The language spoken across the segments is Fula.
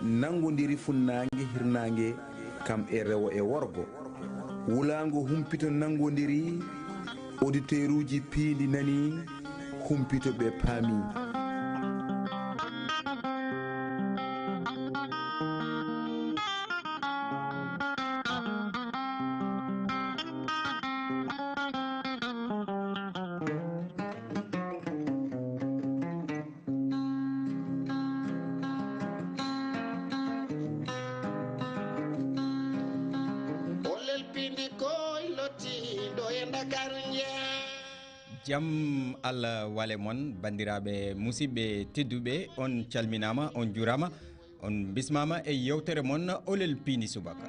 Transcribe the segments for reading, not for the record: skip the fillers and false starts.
nangodiri funnaange hirnaange kam e rewo e worgo wulaango humpito nangodiri auditeur uji piindi nani humpito ɓe paami. jam Allah wale mon bandiraɓe musidɓe tedduɓe on calminama on jurama on bismama e yewtere mon olel pindi subaka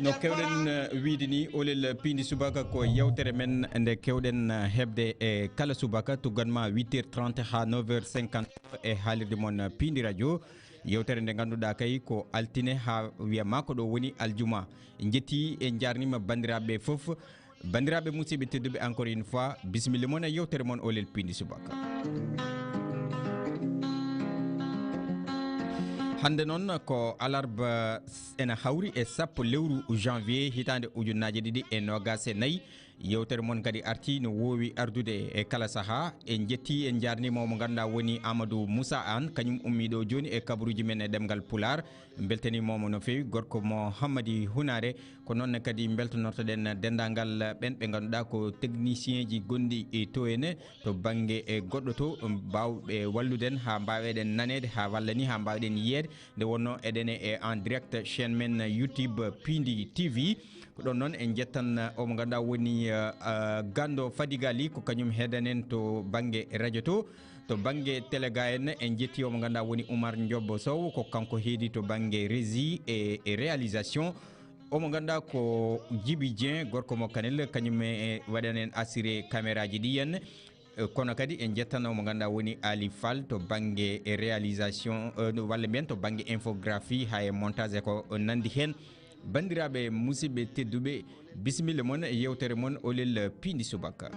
no kewɗen wiide ni olel pindi subaka ko yewtere men nde kewɗen hebde e kala subaka tuganma 8h30 ha 9h50 e haalirde mon pindi radio yewtere nde ganduɗa kay ko altine ha wiyama ko ɗo woni aljuma jetti e jarnima bandiraɓe foof bandiraɓe musidɓe tedduɓe encore une fois bisimilla moon e yewtere moon olel pindi subaka hande noon ko alarba ena hawri e sappo lewru janvier hitande ujunnaje ɗiɗi e nogas e nayyi yewtere moon kadi arti no wowi ardude e kala saaha en jetti en jarnima mo ganduɗa woni Amadou Moussa Anne kañum ummiɗo joni e kabaruji men e ɗemgal Pular beltanimomo no fewi gorko mo Hammadi Hunare ko noon kadi beltonortoɗen dendagal ɓen ɓe ganduɗa ko technicien ji gonɗi e to ene to banggue e goɗɗo to mbawɓe walluden ha mbaweɗen nanede ha walla ni ha mbawɗen yiyede nde wonno eɗen e en direct chaîne men YouTube Pindi TV ko ɗon noon en jettan omo ganduɗa woni Gando Fadigali ko kañum hedanen to banggue radio to banggue téléga en jetti omo ganduɗa woni Oumar Ndiobo Sow ko kanko heedi to banggue régie et réalisation omo ganduɗa ko Djibi Dieng gorko mo Kanel kañum e waɗanen assuré caméra ji ɗi henne kono kadi en jettano mo ganduɗa woni Ali Fall to banggue réalisation walla mbiyen to banggue infographie ha e montage e ko nandi hen bandiraɓe musidɓe tedduɓe bisimilla moon e yewtere moon olel pindi subaka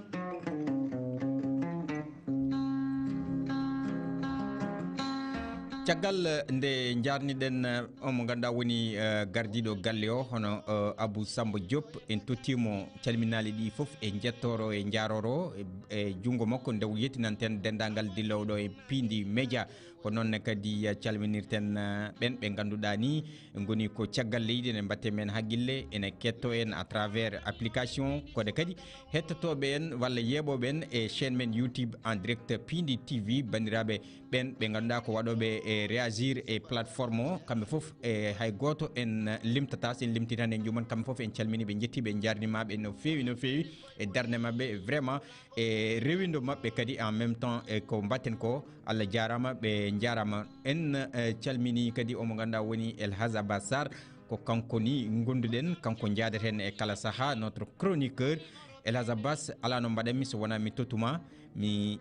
caggal nde jarniɗen omo ganduɗa woni gardiɗo galle o hono Abou Samba Diop en tottimo calminali ɗi foof e jettoro e jaroro e junggo makko nde yettinanten dendagal dillowɗo e Pindi Média ko noon kadi calminirten ɓen ɓe ganduɗa ni goni ko caggal leydi ne batte men haqqille ene ketto en à travers application kode kadi hettotoɓe en walla yeɓoɓe en e chaîne men YouTube en direct Pindi TV bandiraɓe ɓen ɓe ganduɗa ko waɗoɓe e réagir e plateforme o kamɓe foof e hay goto en limtata sen limtitan en jumon kamɓe foof en calmini ɓe jettiɓe en jarnimaɓe no fewi e darde mabɓe vraiment e rewindo mabɓe kadi en même temps e ko batten ko Allah jarama ɓe jarama en calmini kadi omo ganduɗa woni El Hadj Abbas Sarr ko kanko ni gonduɗen kanko jadeten e kala saaha notre chroniqueur El Hadj Abbas ala no mbaɗanmi so wona mi tottuma mi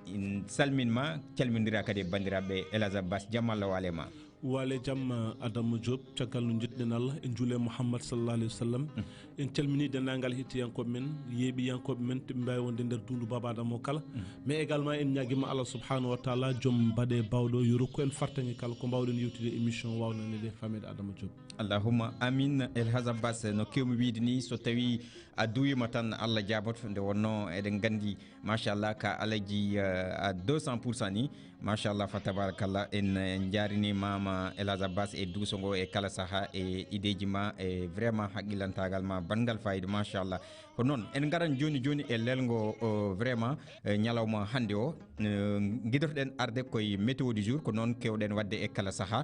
salminma calmindira kadi bandiraɓe El Hadj Abbas jaam Allah walema wale jam Adama Diop caggal no jiɗɗen Allah en juule Mouhammad sallallahu alayhi wa sallam en calmini dendagal hettiyankoɓe men yeeɓiyankoɓe men to ɓe mbawi wonde nder dundu Baba Adama o kala mais également en ñaguima Allah subhanahu wa taala joom mbaɗe bawɗo yo rokku en fartague kala ko mbawɗen yewtude émission wawnanede famede Adama Diop allahumma amin El Hadj Abbas no kewmi wiide ni so tawi a duwima tan Allah jaboto nde wonno eɗen gandi machallah ka alaji à 200% ni machallah fa tabarakallah en jarinimama El Hadj Abbas e duusogo e kala saaha e ideji ma e vraiment haqillantagal ma bangal fayida machallah ko noon en garan joni e lelgo vraiment ñalawma hande o guidotoɗen arde koye météo du jour ko noon kewɗen wadde e kala saaha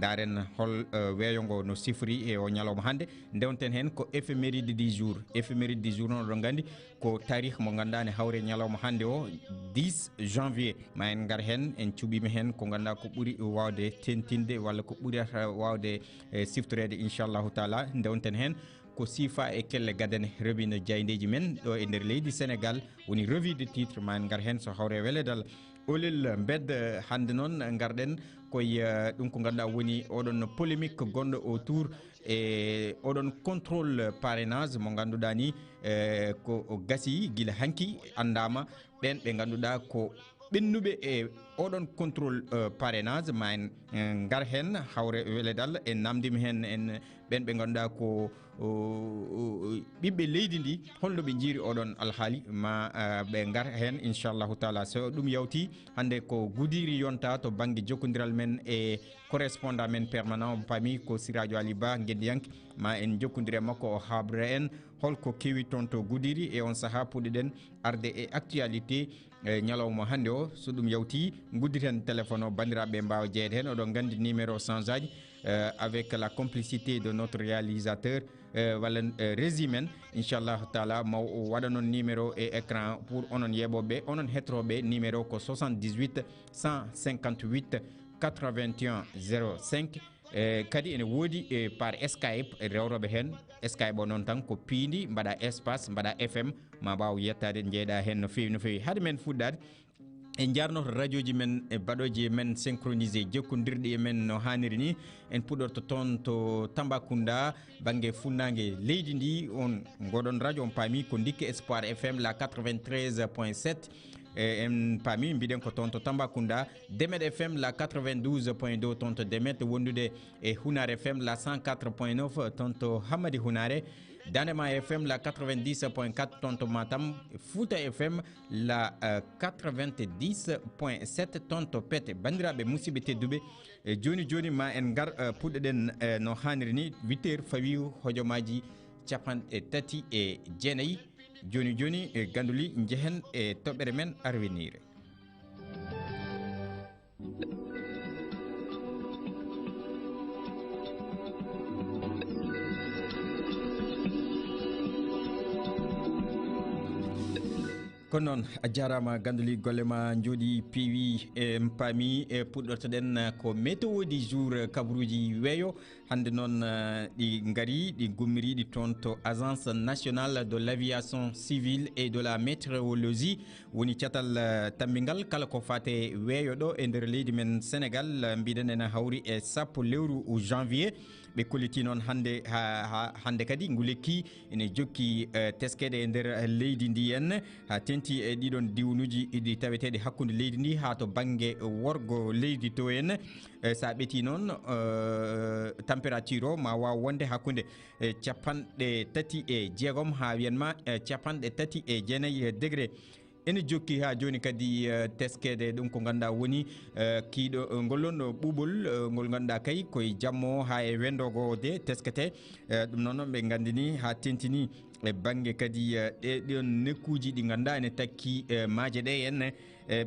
daren hol weeyogo no sifori e o ñalawma hande ndewten hen ko éphéméride du jour noon oɗon gandi ko tarih mo ganduɗa ne hawre ñalawma hande o 10 janvier ma en gar hen en cuɓima hen ko ganduɗa ko ɓuuri wawde tentinde walla ko ɓuurata wawde siftorede inchallahu taala ndewten hen ko sifa e kelle gadane revue jaydeji men ɗo e nder leydi Sénégal woni revue de titre ma en gar hen so hawre weledal olel bedda hande noon garɗen koye ɗum ko ganduɗa woni oɗon polémique gonɗo autour e oɗon contrôle parrainage mo ganduɗa ni ko gasi guila hanki andama ɓen ɓe ganduɗa ko ɓennuɓe e oɗon contrôle parrainage ma en gar hen hawre weledal en namdimi hen en ɓen ɓe ganduɗa ko ɓiɓɓe leydi ndi holno ɓe jiiri oɗon alhaali ma ɓe gar hen inchallahu taala. so ɗum yawti hande ko Goudiri yonta to banggue jokkodiral men e correspondant men permanent pami ko Siradio Ali Ba Guédiyanke ma en jokkodire makko o habre en holko kewi toon to Goudiri e on saaha puɗɗiɗen arde e actualité ñalawma hande o. so ɗum yawti gudditen téléphone o bandiraɓe mbawa jeeyede hen oɗon gandi numéro sans aji avec la complicité de notre réalisateur walla régie men inchallahu taala maw waɗa noon numéro e écran pour onon yeɓoɓe onon hetroɓe numéro ko 78 158 81 05 kadi ene woodi par Skype rewroɓe hen Skype o noon tan ko piindi mbaɗa espace mbaɗa FM ma mbaw yettade jeeyɗa hen no fewi no fewi. haade men fuɗɗade en jarnoto radio ji men e baɗoji men synchronisé jokkodirɗi e men no hanniri ni. en puɗɗorto toon to Tambacounda banggue funnague leydi ndi on goɗon radio on paami ko Dikki Espoir FM la 93.7 en paami mbiɗen ko toon to Tambacounda. Demet FM la 92.2 toon to Demet wondude e Hunar FM la 104.9 toon to Hammadi Hunare. Danema FM la 90.4 toon to Matam. Fouta FM la 90.7 toon to Pete. bandiraɓe musidɓe tedduɓe joni joni ma en gar puɗɗoɗen no hanniri ni 8h fawi hojomaji capanɗe tati e jeenayyi. joni joni ganduli jehen e toɓɓere men arwenire. kono noon a jarama ganduli golle ma jooɗi peewi e paami e puɗɗortoɗen ko météo du jour kabaruji weeyo. hande noon ɗi gaari ɗi gummiriɗi toon to agence nationale de l'aviation civile et de la météorologie woni catal tambigal kala ko fate weeyo ɗo e nder leydi men Sénégal. mbiɗen ene hawri e sappo lewru janvier ɓe kolliti noon hande hande kadi ngu lekki ene jokki teskede e nder leydi ndi en ha tenti e ɗiɗon diwnuji ɗi taweteɗe hakkude leydi ndi ha to banggue worgo leydi to en. sa ɓeeti noon température o ma waw wonde hakkude capanɗe tati e jeegom ha wiyanma capanɗe tati e jeenayyi degré. ene jokki ha joni kadi teskede ɗum ko ganduɗa woni kiiɗo ngollon ɓuuɓol ngol ganduɗa kay koye jammo ha e wendogo de teskete. ɗum noon ɓe gandini ha tentini e banggue kadi ɗon nekkuji ɗi ganduɗa ene takki maaje ɗe en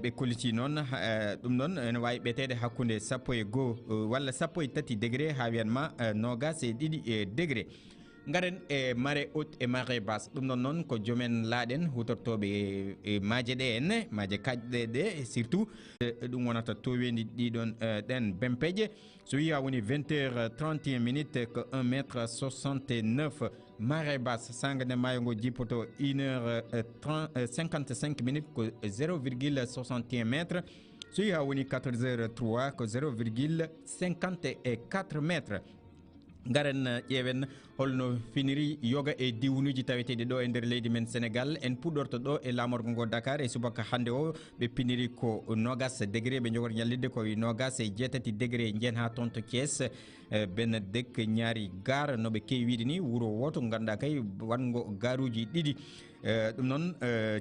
ɓe kolliti noon ɗum noon ene wawi ɓetede hakkude sappo e goho walla sappo e tati degré ha wiyanma nogas e ɗiɗi degré. garen e marée haute e marée basse ɗum ɗon noon ko joomen laaɗen hutortoɓe e maaje ɗe en maaje kajɗe ɗe surtout ɗum wonata towendi ɗiɗon ɗen bempeje. so wi ha woni 20h31 minutes ko 1m69 marée basse sangane maayo ngo jippoto 1h55 minutes ko 0,61 métre. so wi ha woni 4h03 ko 0,54 métre. garen ƴeewen holno finiri yoga e diwnuji taweteɗi ɗo e nder leydi men Sénégal. en puɗɗorto ɗo e lamorgo ngo Dakar e subaka hande o ɓe piniri ko nogas degré ɓe jogori ñallidde koye nogas e jeetati degré jeen ha toon to Thiès. Benedek ñaari gar noɓe kewi wiide ni wuuro woto ganduɗa kay wango garuji ɗiɗi. ɗum noon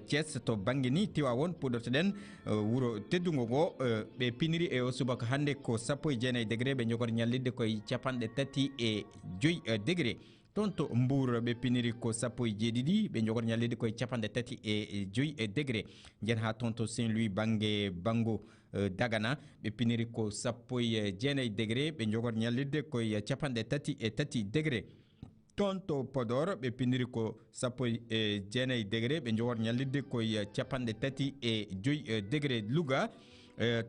Thiès to banggue ni Tivaouane puɗɗortoɗen wuuro teddugo ngo ɓe piniri e o subaka hande ko sappo e jeenayyi degré ɓe jogori ñallidde koye capanɗe tati e joyyi degré. toon to Mbour ɓe piniri ko sappo e jeeɗiɗi ɓe jogori ñallidde koye capanɗe tati e joyyi degré. jen ha toon to Saint-Louis banggue Bango Dagana ɓe piniri ko sappo e jeenayyi degré ɓe jogori ñallidde koye capanɗe tati e tati degré. toon to Podor ɓe piniri ko sappo e jeenayyi degré ɓe jogori ñallidde koye capanɗe tati e joyyi degré. Louga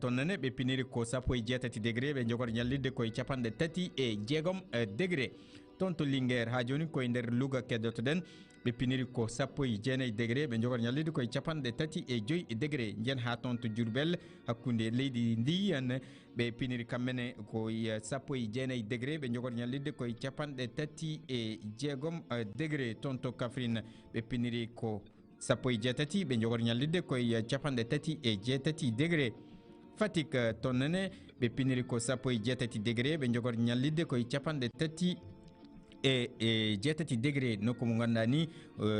toon nane ɓe piniri ko sappo e jeetati degré ɓe jogori ñallidde koye capanɗe tati e jeegom degré. toon to Linguére ha joni koye nder Louga keddotoɗen ɓe piniri ko sappo e jeenayyi degré ɓe jogori ñallidde koye capanɗe tati e joyyi degré. jen ha toon to Diourbel hakkude leydi ndi en ɓe piniri kammene koye sappo e jeenayyi degré ɓe jogori ñallidde koye capanɗe tati e jeegom degré. toon to Kaffrine ɓe piniri ko sappo e jeetati ɓe jogori ñallidde koye capanɗe tati e jeetati degré. Fatick toon nene ɓe piniri ko sappo e jeetati degré ɓe jogori ñallidde koye capanɗe tati e jeetati degré. Nokku mo ganduɗa ni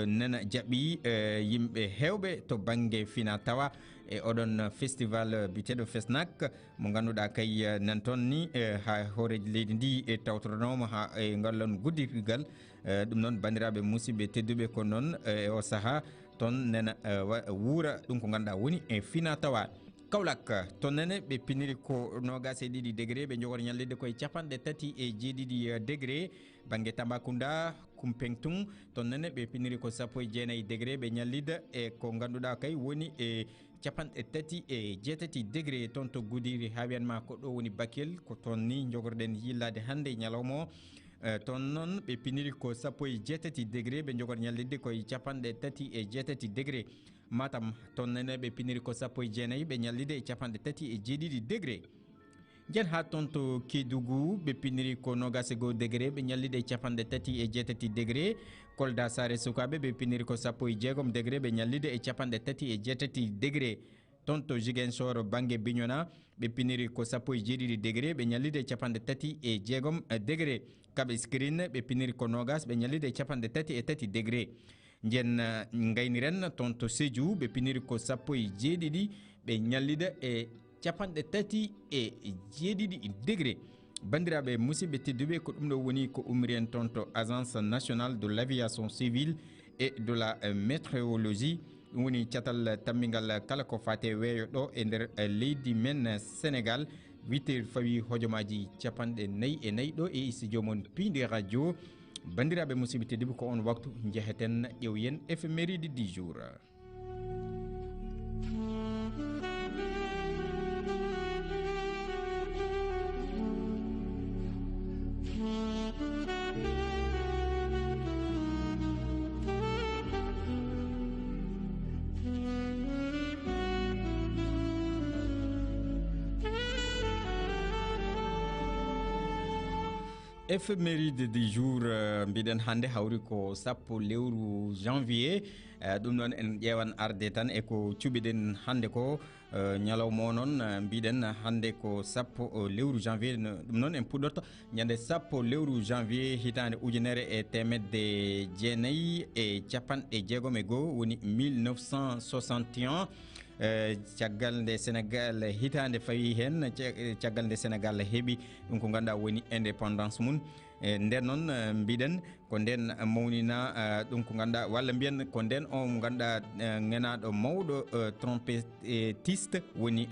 nana jaɓɓi yimɓe hewɓe to banggue fina tawa e oɗon festival biteɗo Fesnac mo ganduɗa kay nan toon ni ha hooreji leydi ndi e tawtoranoma ha e ngallon guddigal. Ɗum noon bandiraɓe musidɓe tedduɓe ko noon e o saaha toon nena wuura ɗum ko ganduɗa woni e fina tawa. Kaolack toon nene ɓe piniri ko 22 degré ɓe jogori ñallidde koye capanɗe tati e jeeɗiɗi degré. Banggue Tambacounda Koumpentoum toon nene ɓe piniri ko sappo e jeenayyi degré ɓe ñallidde e ko ganduɗa kay woni e capanɗe tati e jeetati degré. Toon to Goudiri ha wiyanma ko ɗo woni Bakel ko toon ni jogorɗen yillade hande ñalawma o. Toon noon ɓe piniri ko sappo e jeetati degré ɓe jogori ñallidde koye capanɗe tati e jeetati degré. Matam toon nene ɓe piniri ko sappo e jeenayyi ɓe ñallidde e capanɗe tati e jeeɗiɗi degré. Jen ha toon to Kédougou ɓe piniri ko 21 degré ɓe ñallidde e capanɗe tati e jeetati degré. Kolda Sare Sukaɓe ɓe piniri ko sappo e jeegom degré ɓe ñallidde e capanɗe tati e jeetati degré. Toon to Ziguinchor banggue Bignona ɓe piniri ko sappo e jeeɗiɗi degré ɓe ñallidde e capanɗe tati e jeegom degré. Kaɓe Skirine ɓe piniri ko 20 ɓe ñallidde e capanɗe tati e tati degré. Jen gayniren toon to Sédhiou ɓe piniri ko sappo e jeeɗiɗi ɓe ñallida e capanɗe tati e jeeɗiɗi degré. Bandiraɓe musidɓe tedduɓe ko ɗum ɗo woni ko ummiren toon to agence nationale de l'aviation civile et de la météorologie. Ɗum woni catal tammingal kala ko fate weeyo ɗo e nder leydi men Sénégal. 8h fawi hojomaji capanɗe 4 ɗo e studio mon Pinde radio. Bandiraɓe musidɓe tedduɓe ko on waktu jeheten ƴewyen éphéméride du jour. Éphéméride du jour mbiɗen hannde hawri ko sappo lewru janvier. Ɗum noon en ƴeewan arde tan e ko cuɓiɗen hannde ko ñalawma o noon mbiɗen hannde ko sappo lewru janvier. Ɗum noon en puɗɗorto ñande sappo lewru janvier hitande ujunere e temedde jeenayyi e capanɗe jeegom e goho woni 1961. Caggal nde Sénégal hitande fawi hen caggal nde Sénégal heeɓi ɗum ko ganduɗa woni indépendance mum. Nden noon mbiɗen ko nden mawnina ɗum ko ganduɗa walla mbiyen ko nden o mo ganduɗa ngenaɗo mawɗo trompettiste woni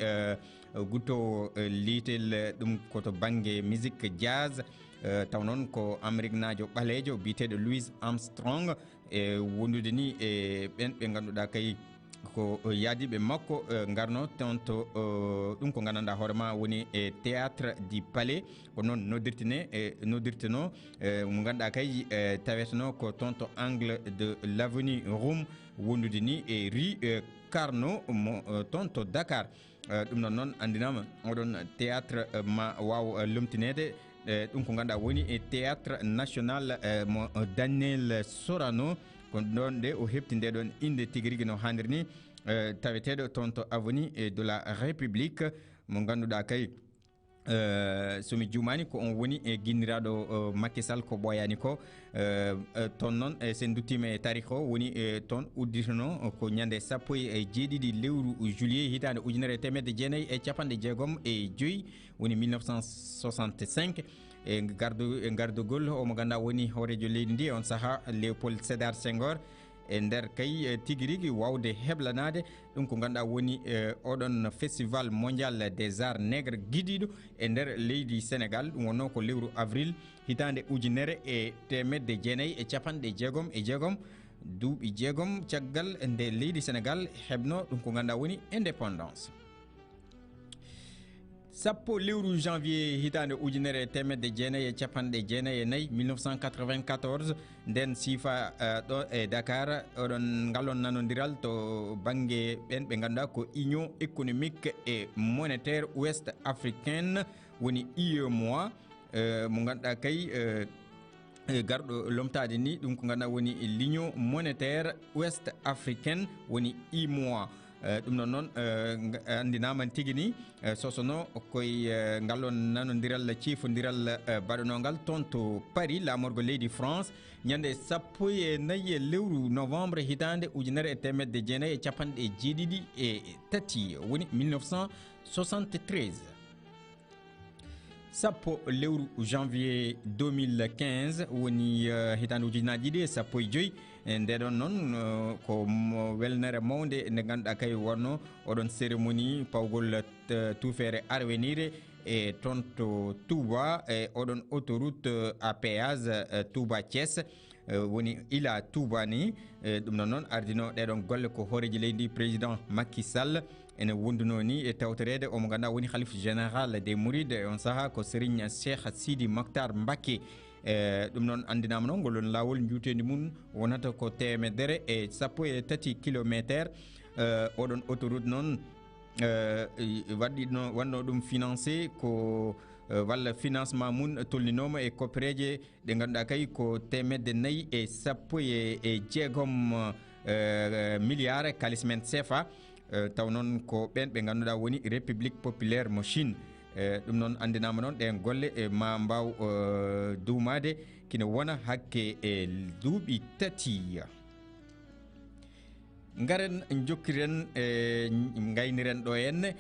guttowo liitel ɗum koto banggue musique jazz. Taw noon ko Amérique najo ɓalejo biteɗo Louis Armstrong e wondude ni e ɓen ɓe ganduɗa kay ko yaadiɓe makko garno toon to ɗum ko gandanɗa hoorema woni e théâtre du palais ko noon noddirteno mo ganduɗa kay taweteno ko toon to angle de l'avenue Roume wondude ni e rue Carnot mo toon to Dakar. Ɗum noon noon andinama oɗon théâtre ma waw lomtinede ɗum ko ganduɗa woni e théâtre national mo Daniel Sorano ko ɗon nde o heɓti nde ɗon inde tigui rigui no hanniri ni taweteɗo toon to avenue de la République mo ganduɗa kay somi jumani ko on woni e guinniraɗo Macky Sall ko ɓoyani ko toon noon sen duttima e tarikh o woni toon udditano ko ñande sappo e jeeɗiɗi lewru juillet hitande ujunere e temedde jeenayyi e capanɗe jeegom e joyyi woni 1965 e gardugol omo ganduɗa woni hoorejo leydi ndi on saaha Léopold Sédar Senghor e nder kay tigui rigui wawde heblanade ɗum ko ganduɗa woni oɗon festival mondial des arts nègres guidiɗo e nder leydi Sénégal. Ɗum wonno ko lewru avril hitande ujunere e temedde jeenayyi e capanɗe jeegom e jeegom duuɓi jeegom caggal nde leydi Sénégal hebno ɗum ko ganduɗa woni indépendance. Sappo lewru janvier hitande ujunere temedde jeenayyi e capanɗe jeenayyi e nayyi 1994 nden siifa ɗo e Dakar oɗon ngallon nanodiral to banggue ɓen ɓe ganduɗa ko union économique et monétaire ouest africaine woni UEMOA mo ganduɗa kay garɗo lomtade ni ɗum ko ganduɗa woni l'union monétaire ouest africaine woni IMOA. ɗum noon noon andinaman tigui ni sosono koye ngallon nanodiral ciifodiral baɗanogal toon to Paris lamorgo leydi France ñande 14 lewru novembre hitande 1973 woni 1973. sappo lewru janvier 2015 woni hitande ujunaji ɗiɗi e sappo e joyyi ndeɗon noon ko welnere mawde nde ganduɗa kay wonno oɗon cérémonie pawgol tufere arwenire e toon to Touba e oɗon autoroute à péage Touba Thiès woni ila Touba ni ɗum noon noon ardino ɗeɗon golle ko hooreji leydi président Macky Sall ene wonduno ni e tawtorede omo ganduɗa woni khalife général des mourides on saaha ko Serigne Cheikh Sidi Mokhtar Mbacké. ɗum noon andinama noon ngolon lawol juutendi mum wonata ko temedere e 13 kilométre oɗon autoroute noon waɗɗino wanno ɗum financé ko walla financement mum tolninoma e koppereje ɗe ganduɗa kay ko 416 milliard kalis men CFA taw noon ko ɓen ɓe ganduɗa woni république populaire mo Chine. ɗum noon andinama noon ɗen golle ma mbaw duumade kine wona hakke e duuɓi tati. garen jokkiren gayniren ɗo henne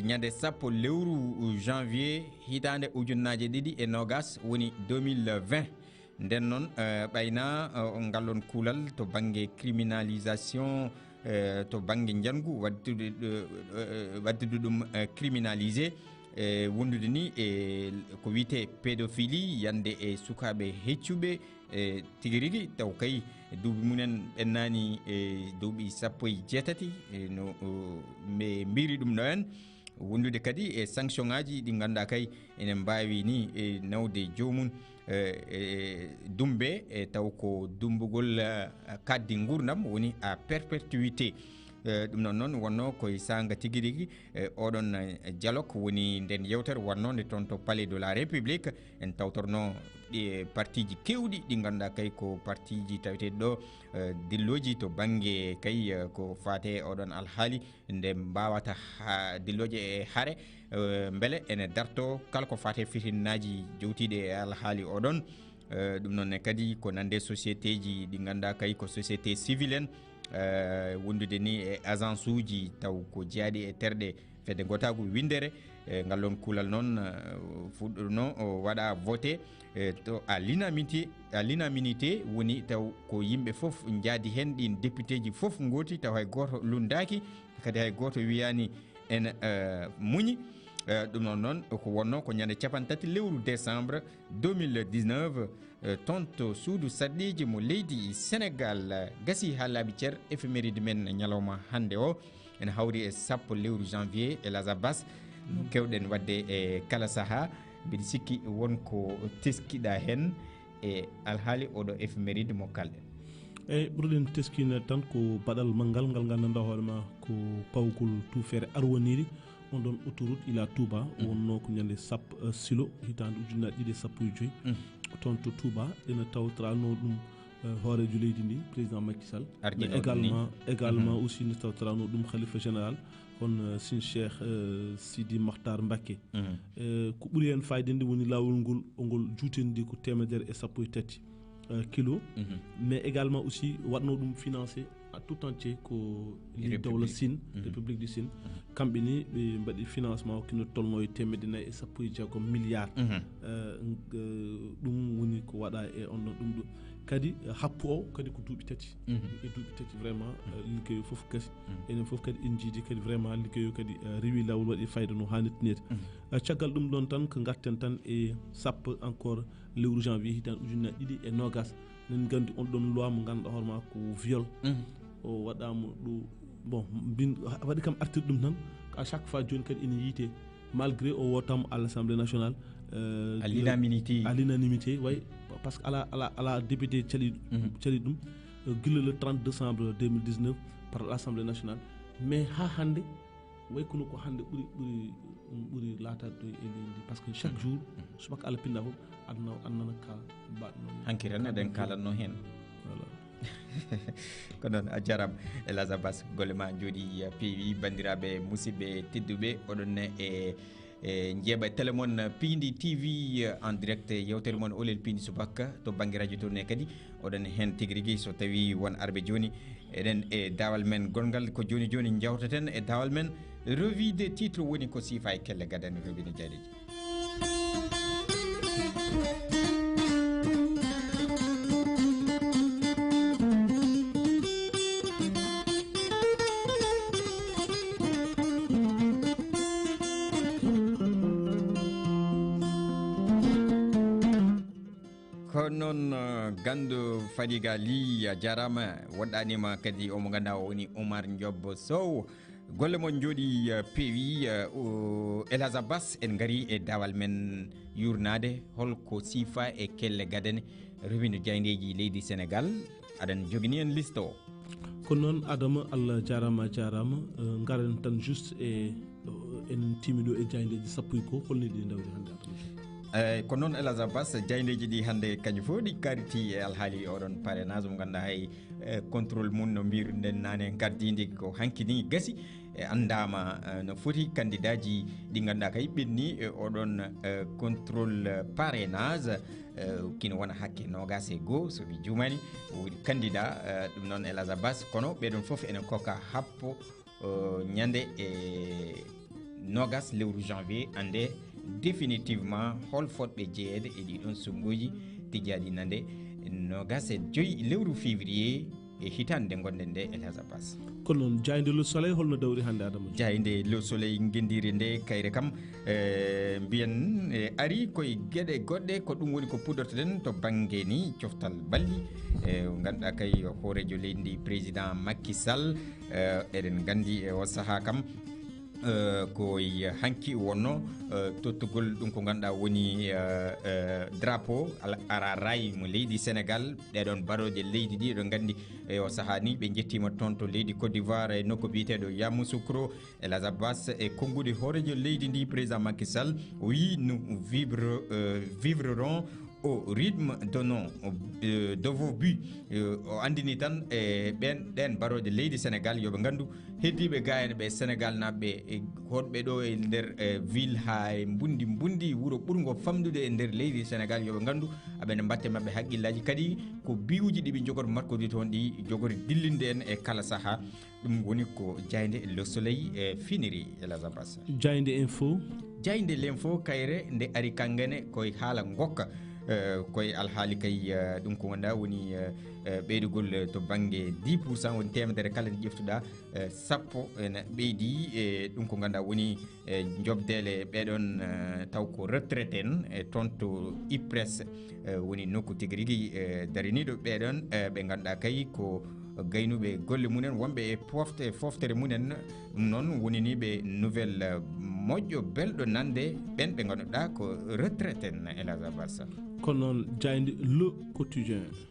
ñande sappo lewru janvier hitande ujunnaje ɗiɗi e nogas woni 2020 nden noon ɓayna ngallon kuulal to banggue criminalisation to banggue jangu waddude ɗum criminalisé wondude ni e ko wiyete pédophilie yande e sukaɓe heccuɓe tigui rigui taw kay duuɓi munen ɓennani duuɓi 17 no ɓe mbiri ɗum ɗo hen wondude kadi e sanction ngaji ɗi ganduɗa kay ene mbawi ni nawde jomum dumbe taw ko dumbugol kaddi gurdam woni à perpétuité. ɗum noon noon wonno koye sanga tigui rigui oɗon dialogue woni nden yewtere wonnode toon to palais de la république en tawtorno ɗi partiji kewɗi ɗi ganduɗa kay ko partiji taweteɗi ɗo dilloji to banggue kay ko fate oɗon alhaali nde mbawata dilloje e haare beele ene darto kala ko fate fitinnaji jowtiɗe e alhaali oɗon. ɗum noon kadi ko nande société ji ɗi ganduɗa kay ko société civile en wondude ni e agence uji taw ko jeeyaɗi e terɗe fedde gotagu windere ngallon kuulal noon fuɗɗorno waɗa voté to à l'unanimité woni taw ko yimɓe foof jaadi hen ɗin député ji foof gooti taw hay goto lundaki kadi hay goto wiyani ene muñi. ɗum noon noon ko wonno ko ñande 13 lewru décembre 2019 toon to suudu saɗɗiji mo leydi Sénégal gasi ha laaɓi ceer éphéméride men ñalawma hande o ene hawri e sappo lewru janvier e Lazabas kewɗen wadde e kala saaha mbiɗa sikki wonko teskiɗa hen e alhaali oɗo éphéméride mo kalɗen. eyyi ɓurɗen teskine tan ko baɗal maggal ngal gandanɗa hoorema ko pawgol tufere arwoniri on ɗon autoroute ila Touba wonno ko ñande sappo silo hitande ujunnaje ɗiɗi e sappo e joyyi toon to Touba ene tawtorano ɗum hoorejo leydi ndi président Macky Sall également aussi ne tawtorano ɗum khalifa général on sin Cheikh Sidi Mokhtar Mbacké. ko ɓuuri hen fayde ndi woni lawol ngol ngol juutendi ko 113 kilo mais également aussi watno ɗum financé à tout entier ko dawla Sine république du Sine kamɓe ni ɓe mbaɗi financement kino tolno e 116 milliard ɗum woni ko waɗa e on ɗon ɗum ɗo kadi happu o kadi ko duuɓi tati e duuɓi tati vraiment liggeyo foof kadi enen foof kadi en jiidi kadi vraiment liggeyo kadi rewi lawol waɗi fayda no hannirtinede caggal ɗum ɗon tan ko garten tan e sappo encore lewru janvier hitande ujunnaje ɗiɗi e nogas nen gandi on ɗon loi mo ganduɗa hoorema ko viol o waɗama ɗo bon bin waɗi kam artirde ɗum tan à chaque fois joni kadi ene yiite malgré o wotama à l'Assemblée nationale à l'unanimité way par ce que ala député cali ɗum guila le 30 décembre 2019 par l'Assemblée nationale mais ha hande way kono ko hande ɓuri latade ɗo e leydi par ce que chaque jour subaka Allah pinda fof annana ka mbaɗno hanki ren eɗen kalatno hen voilà ko noon a jarama Elhadj Abass golle ma jooɗi peewi bandiraɓe musidɓe tedduɓe oɗon e jeeɓa télé moon Pindi TV en direct yewtere moon Olel Pindi subaka to banggue radio tourné kadi oɗon hen tigui rigui so tawi won arɓe joni eɗen e dawal men gongal ko joni joni jawtaten e dawal men revue des titres woni ko siifa e kelle gadani revue ne jaareji noon gandu Fadiga Ly a jarama woɗɗanima kadi omo ganduɗa o woni Oumar Diop Sow golle mon jooɗi peewi Elhadj Abass en gari e dawal men yurnade holko siifa e kelle gadane revue jayndeji leydi Sénégal aɗan jogini en liste o ko noon Adama Allah jarama garen tan juste e enen timiɗo e jayndeji sappo ko holni ɗi dawri hande Adama ko noon Elhadj Abass jayndeji ɗi hande kañum fof ɗi kariti e alhaali oɗon parrainage mo ganduɗa hay contrôle mum no mbiruɗen nane gardidi ko hankkini gasi e andama no foti candidat ji ɗi ganduɗa kay ɓenni e oɗon contrôle parrainage kino wona hakke nogas e goho somi jumani woni candidat ɗum noon Elhadj Abass kono ɓeɗon foof enen kokka happo ñande e nogas lewru janvier ande définitivement hol fotɓe jeeyede e ɗiɗon sonngoji tijjaɗi nande nogas e joyi lewru février e hitande nde gonɗen nde Elhadj Abass kono noon jayde le soleil holno dawri hande Adama jayde le soleil gendiri nde kayre kam mbiyen ari koye gueɗe goɗɗe ko ɗum woni ko pudortoɗen to banggue ni coftal balli ganduɗa kay hoorejo leydi ndi président Macky Sall eɗen gandi e o saaha kam koye hanki wonno tottugol ɗum ko ganduɗa woni drapeau ara ray mo leydi Sénégal ɗeɗon baroje leydi ɗi ɗo gandi e o saaha ni ɓe jettima toon to leydi Côte d'Ivoire e nokku biyeteɗo Yamoussoukro Elhadj Abass e konngude hoorejo leydi ndi président Macky Sall o wi nous vivrerons au rythme de vos buts o andini tan e ɗen baroje leydi Sénégal yoɓe gandu heddiɓe gayane ɓe Sénégal naɓɓe honɓe ɗo e nder ville ha e bundi wuuro ɓurgo famdude e nder leydi Sénégal yoɓe gandu aɓene mbatte mabɓe haqqillaji kadi ko biwuji ɗiɓe jogoto markodi toon ɗi jogori dillinde en e kala saaha ɗum woni ko jayde le soleil e finiri Elhadj Abass jayde info l'info kayre nde ari kangane koye haala gokka koye alhaali kay ɗum ko ganduɗa woni ɓeydugol to banggue 10% woni temedere kala nde ƴeftuɗa sappo ene ɓeydi e ɗum ko ganduɗa woni jobdele ɓeɗon taw ko retraité en e toon to IPRES woni nokku tigui rigui dariniɗo ɓeɗon ɓe ganduɗa kay ko gaynuɓe golle munen wonɓe e foftere munen ɗum noon woniniɓe nouvelle moƴƴo belɗo nande ɓen ɓe ganduɗa ko retraité en Elhadj Abass kono noon jayde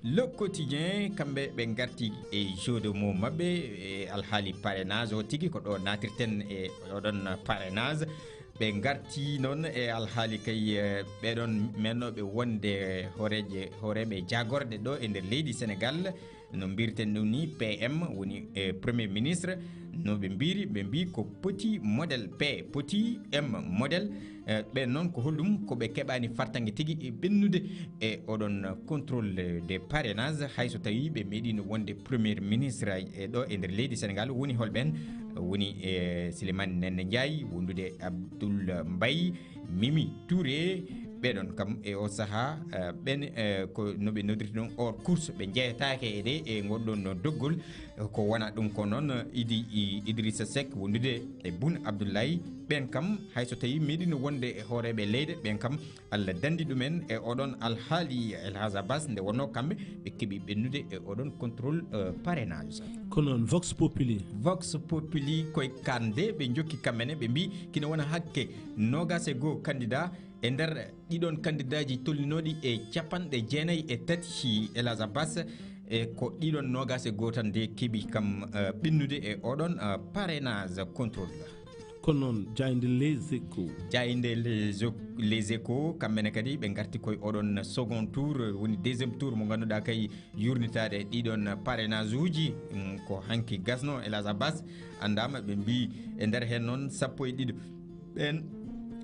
le quotidien kamɓe ɓe garti e jeu de mots mabɓe e alhaali parrainage o tigui ko ɗo natirten e oɗon parrainage ɓe garti noon e alhaali kay ɓeɗon mennoɓe wonde hooreɓe jagorde ɗo e nder leydi Sénégal no mbirten ɗum ni PM woni premier ministre no ɓe mbi ko petit modèle P petit M modèle ɓen noon ko hollum koɓe keɓani fartangue tigui e ɓennude e oɗon contrôle des parrainages hayso tawi ɓe meeɗino wonde premier ministre e ɗo e nder leydi Sénégal woni holɓen woni Souleymane Nene Ndiaye wondude Abdoul Mbaye Mimi Touré ɓeɗon kam e o saaha ɓen ko noɓe nodiri ɗon or course ɓe jeeyatake e ɗe e gonɗon doggol ko wona ɗum ko noon Idrissa Seck wondude e Boun Abdoulaye ɓen kam hayso tawi meeɗino wonde e hooreɓe leyɗe ɓen kam Allah dandi ɗumen e oɗon alhaali Elhadj Abass nde wonno kamɓe ɓe keeɓi ɓennude e oɗon contrôle parrainage kono noon vox populi koye kande ɓe jokki kammene ɓe mbi kina wona hakke nogas e goho candidat e nder ɗiɗon candidat ji tollinoɗi e 93 Elhadj Abass e ko ɗiɗon nogas e goho tan nde keeɓi kam ɓennude e oɗon parrainage contrôle kono noon jayde les échos les échos kamɓene kadi ɓe garti koye oɗon second tour woni deuxiéme tour mo ganduɗa kay yurnitade ɗiɗon parrainage uji ko hanki gasno Elhadj Abbas andama ɓe mbi e nder hen noon 12 ɓen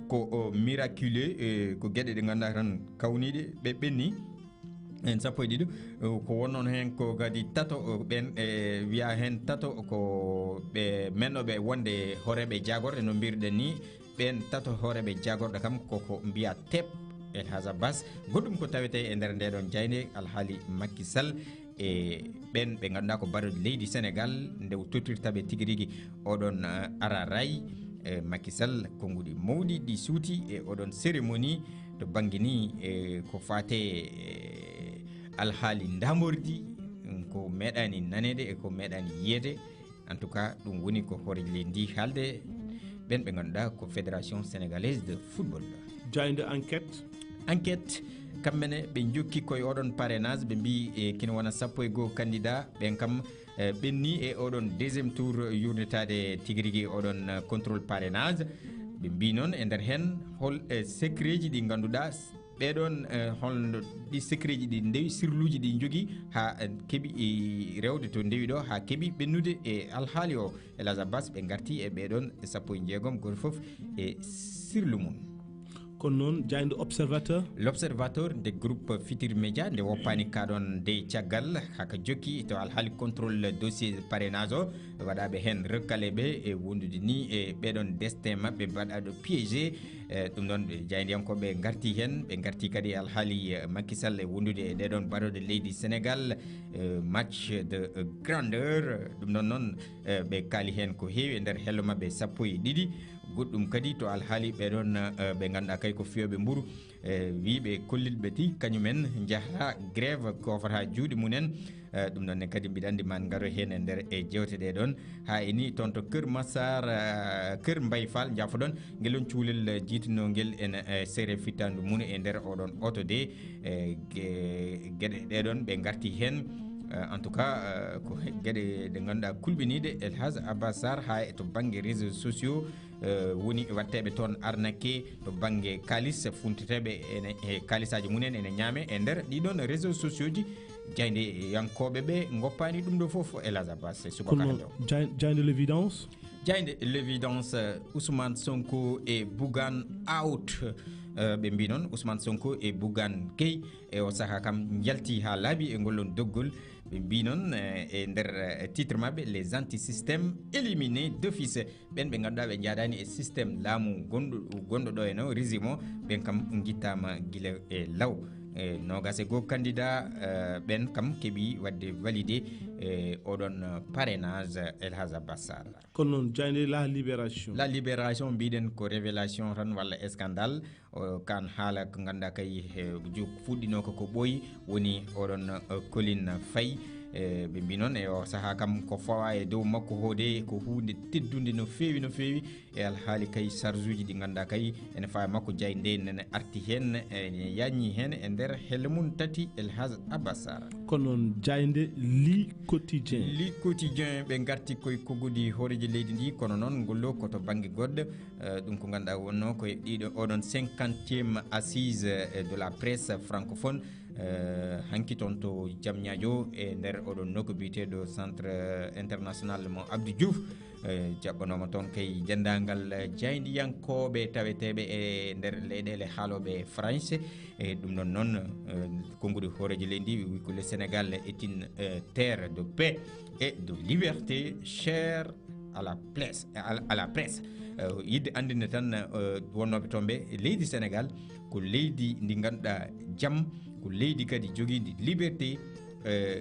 ko miraculeux ko gueɗe ɗe ganduɗa tan kawniɗe ɓe ɓenni en 12 ko wonnon hen ko kadi tato ɓen wiya hen tato ko ɓe mennoɓe wonde horeɓe jagorɗe no mbirɗen ni ɓen tato horeɓe jagorɗe kam koko mbiya tep Elhadj Abbas goɗɗum ko tawete e nder ndeɗon jayde alhaali Macky Sall e ɓen ɓe ganduɗa ko baroɗe leydi Sénégal nde tottirtaɓe tigui rigui oɗon araray Macky Sall konguɗi mawɗi ɗi suuti e oɗon cérémonie to banggue ni ko fate alhaali damordi ko meeɗani nanede e ko meeɗani yiyede en tout cas ɗum woni ko horeji leydi ndi haalde ɓen ɓe ganduɗa ko fédération sénégalaise de football jayde enquête kamɓene ɓe jokki koye oɗon parrainage ɓe mbi kina wona 12 candidat ɓen kam ɓenni e oɗon deuxiéme tour yurnitade tigui rigui oɗon contrôle parrainage ɓe mbi noon e nder hen hol secret ji ɗi ganduɗa ɓeɗon holno ɗi secret ji ɗi ndewi sirluji ɗi jogui ha keeɓi rewde to ndewi ɗo ha keeɓi ɓennude e alhaali o Elhadj Abbas ɓe garti e ɓeɗon 16 goto foof e sirlu mum kono noon jayde l'observateur nde groupe Futurs Médias nde woppani kaɗon de caggal haka jokki to alhaali contrôle dossier parrainage o waɗaɓe hen rekkale ɓe e wondude ni e ɓeɗon destin mabɓe mbaɗaɗo piégé ɗum noon ɓe jaydiyankoɓe garti hen ɓe garti kadi alhaali Macky Sall e wondude e ɗeɗon baroɗe leydi Sénégal match de grandeur ɗum noon ɓe kaali hen ko heewi e nder hello mabɓe 12 goɗɗum kadi to alhaali ɓeɗon ɓe ganduɗa kay ko fiyoɓe mburu wiɓe kollilɓe ti kañumen jahata grève kofata juuɗe munen ɗum noon ne kadi mbiɗa andi man garo hen e nder e jewteɗe ɗon ha ini toon to Kër Massar Kër Mbaye Fall jafoɗon guelon cuulel jiitinogel ene seere fittandu mum e nder oɗon oto de gueɗe ɗeɗon ɓe garti hen en tout cas ko gueɗe ɗe ganduɗa kulɓiniɗe Elhadj Abbas Sarr ha to banggue réseaux sociaux woni watteɓe toon arnaque to banggue kalis funtiteɓe ene e kalisaji mumen ene ñaame e nder ɗiɗon réseaux sociaux ji jayde yankoɓe ɓe goppani ɗum ɗo foof Elhadj Abbas subaka jayde l'évidence Ousmane Sonko e Bougane out ɓe mbi noon Ousmane Sonko e Bougane Gueye e o saaha kam jalti ha laaɓi e ngollon doggol ɓe mbi noon e nder titre mabɓe les antisystèmes éliminés d'office ɓen ɓe ganduɗa ɓe jaadani e systéme laamu gonɗo ɗo eno régime o ɓen kam guittama guila e law nogas e goo candidat ɓen kam keeɓi wadde validé oɗon parrainage Elhadj Abbas Sarr kono noon jayde la libération mbiɗen ko révélation tan walla scandale kan haala ko ganduɗa kay fuɗɗinoko ko ɓooyi woni oɗon Colline Faye ɓe mbi noon e o saaha kam ko fawa e dow makko hoode ko hunde teddude no feewi e alhaali kay charge uji ɗi ganduɗa kay ene fawa makko jayde nene arti hen ene yanñi hen e nder helle mum tati Elhadj Abbas Sarr kono noon jayde li quotidien ɓe garti koye kogguɗi horeji leydi ndi kono noon ngollo koto banggue goɗɗo ɗum ko ganduɗa wonno koye ɗiɗo oɗon 50e assise de la presse francophone hanki toon to Diamniadio e nder oɗon nokku biteɗo centre international mo Abdou Diouf jaɓɓanoma toon kay dendagal jaydiyankoɓe taweteɓe e nder leyɗele haaloɓe français e ɗum ɗon noon konguɗi horeji leydi wi ko le Sénégal est une terre de paix et de liberté chère à la presse yidde andinde tan wonnoɓe toon ɓe leydi Sénégal ko leydi ndi ganduɗa jaam ko leydi kadi joguidi liberté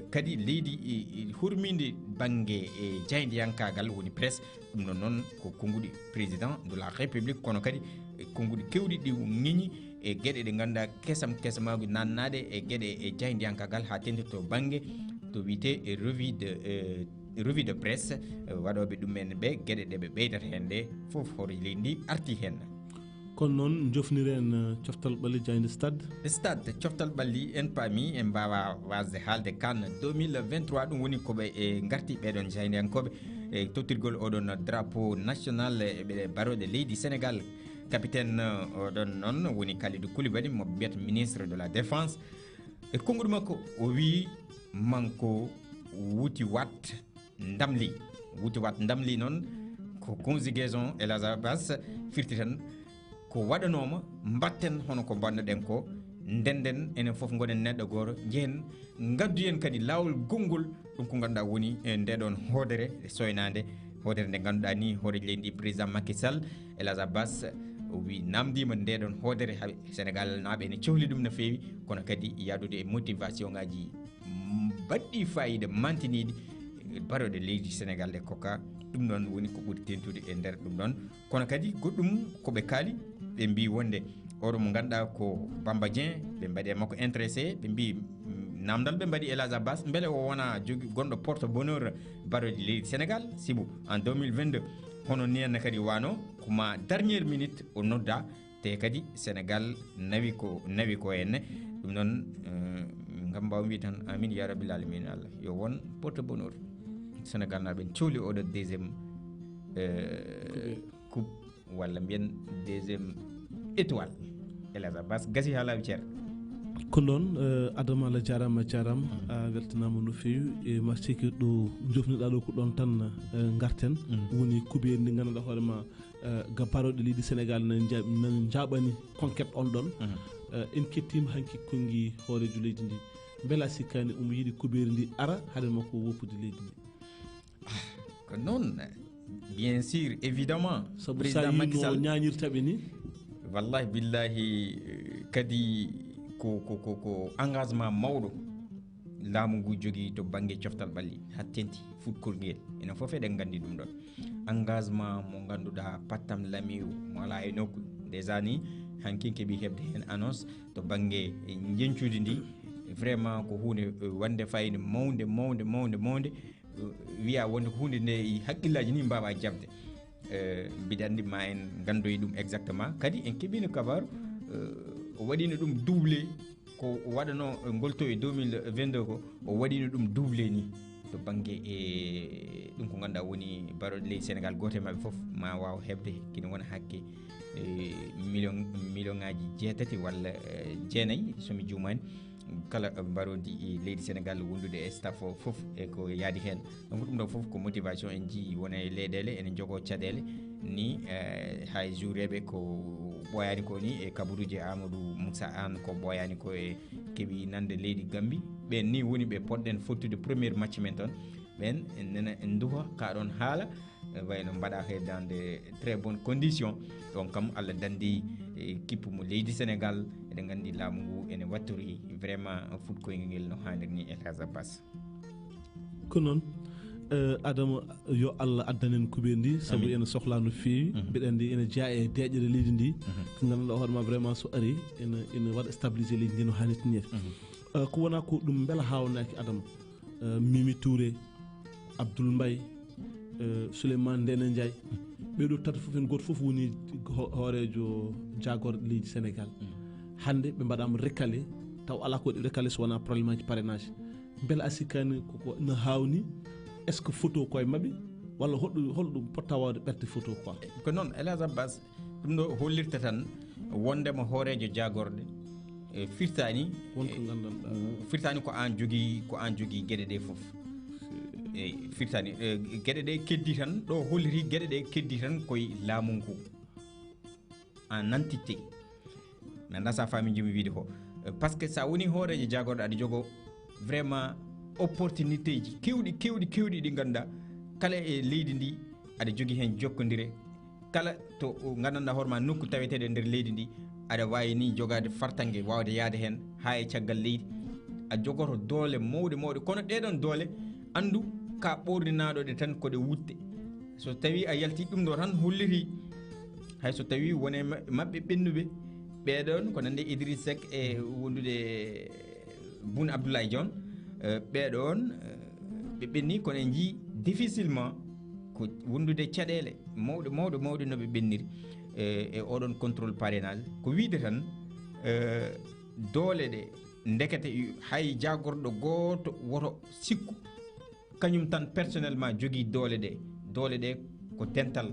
kadi leydi hurminde banggue e jaydiyankagal woni presse ɗum ɗon noon ko konguɗi président de la république kono kadi konguɗi kewɗi ɗi ŋeñi e gueɗe ɗe ganduɗa kesamaji nannade e gueɗe e jaydiyankagal ha tengti to banggue to wiyete revue de presse waɗoɓe ɗumen ɓe gueɗe ɗeɓe ɓeydata hen nde foof hoore leydi ndi arti hen kono noon jofniren coftal ɓalli jayde stade coftal ɓalli en paami en mbawa wasde haalde CAN 2023 ɗum woni koɓe garti ɓeɗon jaydiyankoɓe e tottirgol oɗon drapeau national ɓe baroɗe leydi Sénégal. Capitaine oɗon noon woni Kalidou Koulibaly mo biyata ministre de la défense e konngol makko o wi manko wuti wat ndamli noon ko conjugaison Elazabas firti tan ko waɗanoma mbatten hono ko bannoɗen ko ndenden enen foof gonen neɗɗo goto jehen gadduyen kadi lawol gongol ɗum ko ganduɗa woni ndeɗon hoodere soynade hoodere nde ganduɗa ni hoore leydi président Macky Sall Elazabas o wi namdima ndeɗon hoodere ha Sénégal naaɓe ene cohli ɗum no fewi kono kadi yadude e motivation ngaji baɗɗi fayida mantiniɗi baroɗe leydi Sénégal ɗe koka ɗum ɗon woni ko ɓuri tentude e nder ɗum ɗon kono kadi goɗɗum koɓe kaali ɓe mbi wonde oɗo mo ganduɗa ko Bamba Dieng ɓe mbaɗi makko intéressé ɓe mbi namdal ɓe mbaɗi Elazabas beele o wona jogui gonɗo porte bonheur baroɗe leydi Sénégal sibu en 2022 hono ni henna kadi wano koma dernière minute o nodda te kadi Sénégal nawi ko henne ɗum noon gam mbaw wi tan amin ya rabbil alamin Allah yo won porte bonheur Sénégal naɓe cohli oɗo deuxiéme coupe walla mbiyen deuxiéme étoile Elazabas gasi ha laaɓi ceer ko noon Adama Allah jarama a weltanama no fewi e ma sikki ɗo jofniɗa ɗo ko ɗon tan garten woni kuberi ndi ganduɗa hoorema ga baroɗe leydi Sénégal nan jaɓani conquête on ɗon en kettima hanki kongi hoorejo leydi ndi beela sikkani omo yiiɗi kuberi ndi ara haade makko woppude leydi ndi ko noon bien sûr évidemment saabu sa yino ñañirtaɓe ni wallahi billahi kadi ko engagement mawɗo laamu ngu jogui to banggue coftal ɓalli ha tenti fuɗkol ngel enen foof eɗen gandi ɗum ɗon engagement mo ganduɗa pattam lamiw mo ala e nokku déjà ni hankin keeɓi hebde hen annonce to banggue jencude ndi vraiment ko hunde wande fayida mawde wiya wonde ko hunde nde haqqillaji ni mbawa jabde mbiɗa andi ma en gandoyi ɗum exactement kadi en keeɓino kabaru o waɗino ɗum doublé ko waɗano golto e 2022 ko o waɗino ɗum doublé ni to banggue e ɗum ko ganduɗa woni baroɗe leydi Sénégal goto e mabɓe foof ma waw hebde kina wona hakke million ngaji 6 walla 9 somi jumani kala barodi leydi Sénégal wondude e staff o foof e ko yaadi hen donc ɗum ɗo foof ko motivation en jii wona e leyɗele ene jogo caɗele ni hay joureɓe ko ɓoyani ko ni e kabaruji Amadou Moussa Anne ko ɓoyani ko e keeɓi nande leydi Gambie ɓen ni woni ɓe poɗɗen fottude premier match men toon ɓen nena en duha kaɗon haala wayno mbaɗa he dans de très bonnes conditions donc kam Allah dandi équipe mo leydi Sénégal eɗen gandi laamu ngu ene wattori vraiment fuɗkoyngel ngel no hanniri ni Elazabas ko noon Adama yo Allah addanen kuɓe ndi saabu ene sohla no fewi mbiɗa andi ene jeeya e deƴƴere leydi ndi ko ganduɗa hoorema vraiment so ari ene waɗa stabilisé leydi ndi no hannirta ni ko wona ko ɗum beela hawnaki Adama Mimi Touré Abdoul Mbaye Souleymane Ndéné Ndiaye ɓeɗo tata foof en goto foof woni hoorejo jagorɗo leydi Sénégal hande ɓe mbaɗama recalé taw ala ko waɗi recalé so wona probléme aji parrainage beela a sikkani koko no hawni est ce que photo koye mabɓe walla holɗum potta wawde ɓerde photo quoi ko noon Elazabas ɗum ɗo hollirta tan wondema hoorejo jagorɗe firtani wonko gandanɗa firtani ko an jogui gueɗe ɗe foof eyyi firtani gueɗe ɗe keddi tan ɗo holliri gueɗe ɗe keddi tan koye laamu ngu en entité mi anda sa faami jimi wiide ko par ce que sa woni hoorejo jagorɗo aɗa jogo vraiment opportunité ji kewɗi ɗi ganduɗa kala e leydi ndi aɗa jogui hen jokkodire kala to gandanɗa hoorema nokku taweteɗo e nder leydi ndi aɗa wawi ni jogade fartangue wawde yaade hen ha e caggal leydi a jogoto doole mawɗe kono ɗeɗon doole andu ka ɓorninaɗoɗe tan koɗe wutte so tawi a yalti ɗum ɗo tan holliri hay so tawi wone mabɓe ɓennuɓe ɓeɗon ko nande Idriss Seck e wondude Boun Abdoulaye Dione ɓeɗon ɓe ɓenni kono en jii difficilement ko wondude caɗele mawɗe no ɓe ɓenniri e oɗon contrôle parrainage ko wiide tan doole ɗe ndekete hay jagorɗo goto woto sikku kañum tan personnellement jogui doole ɗe doole ɗe ko dental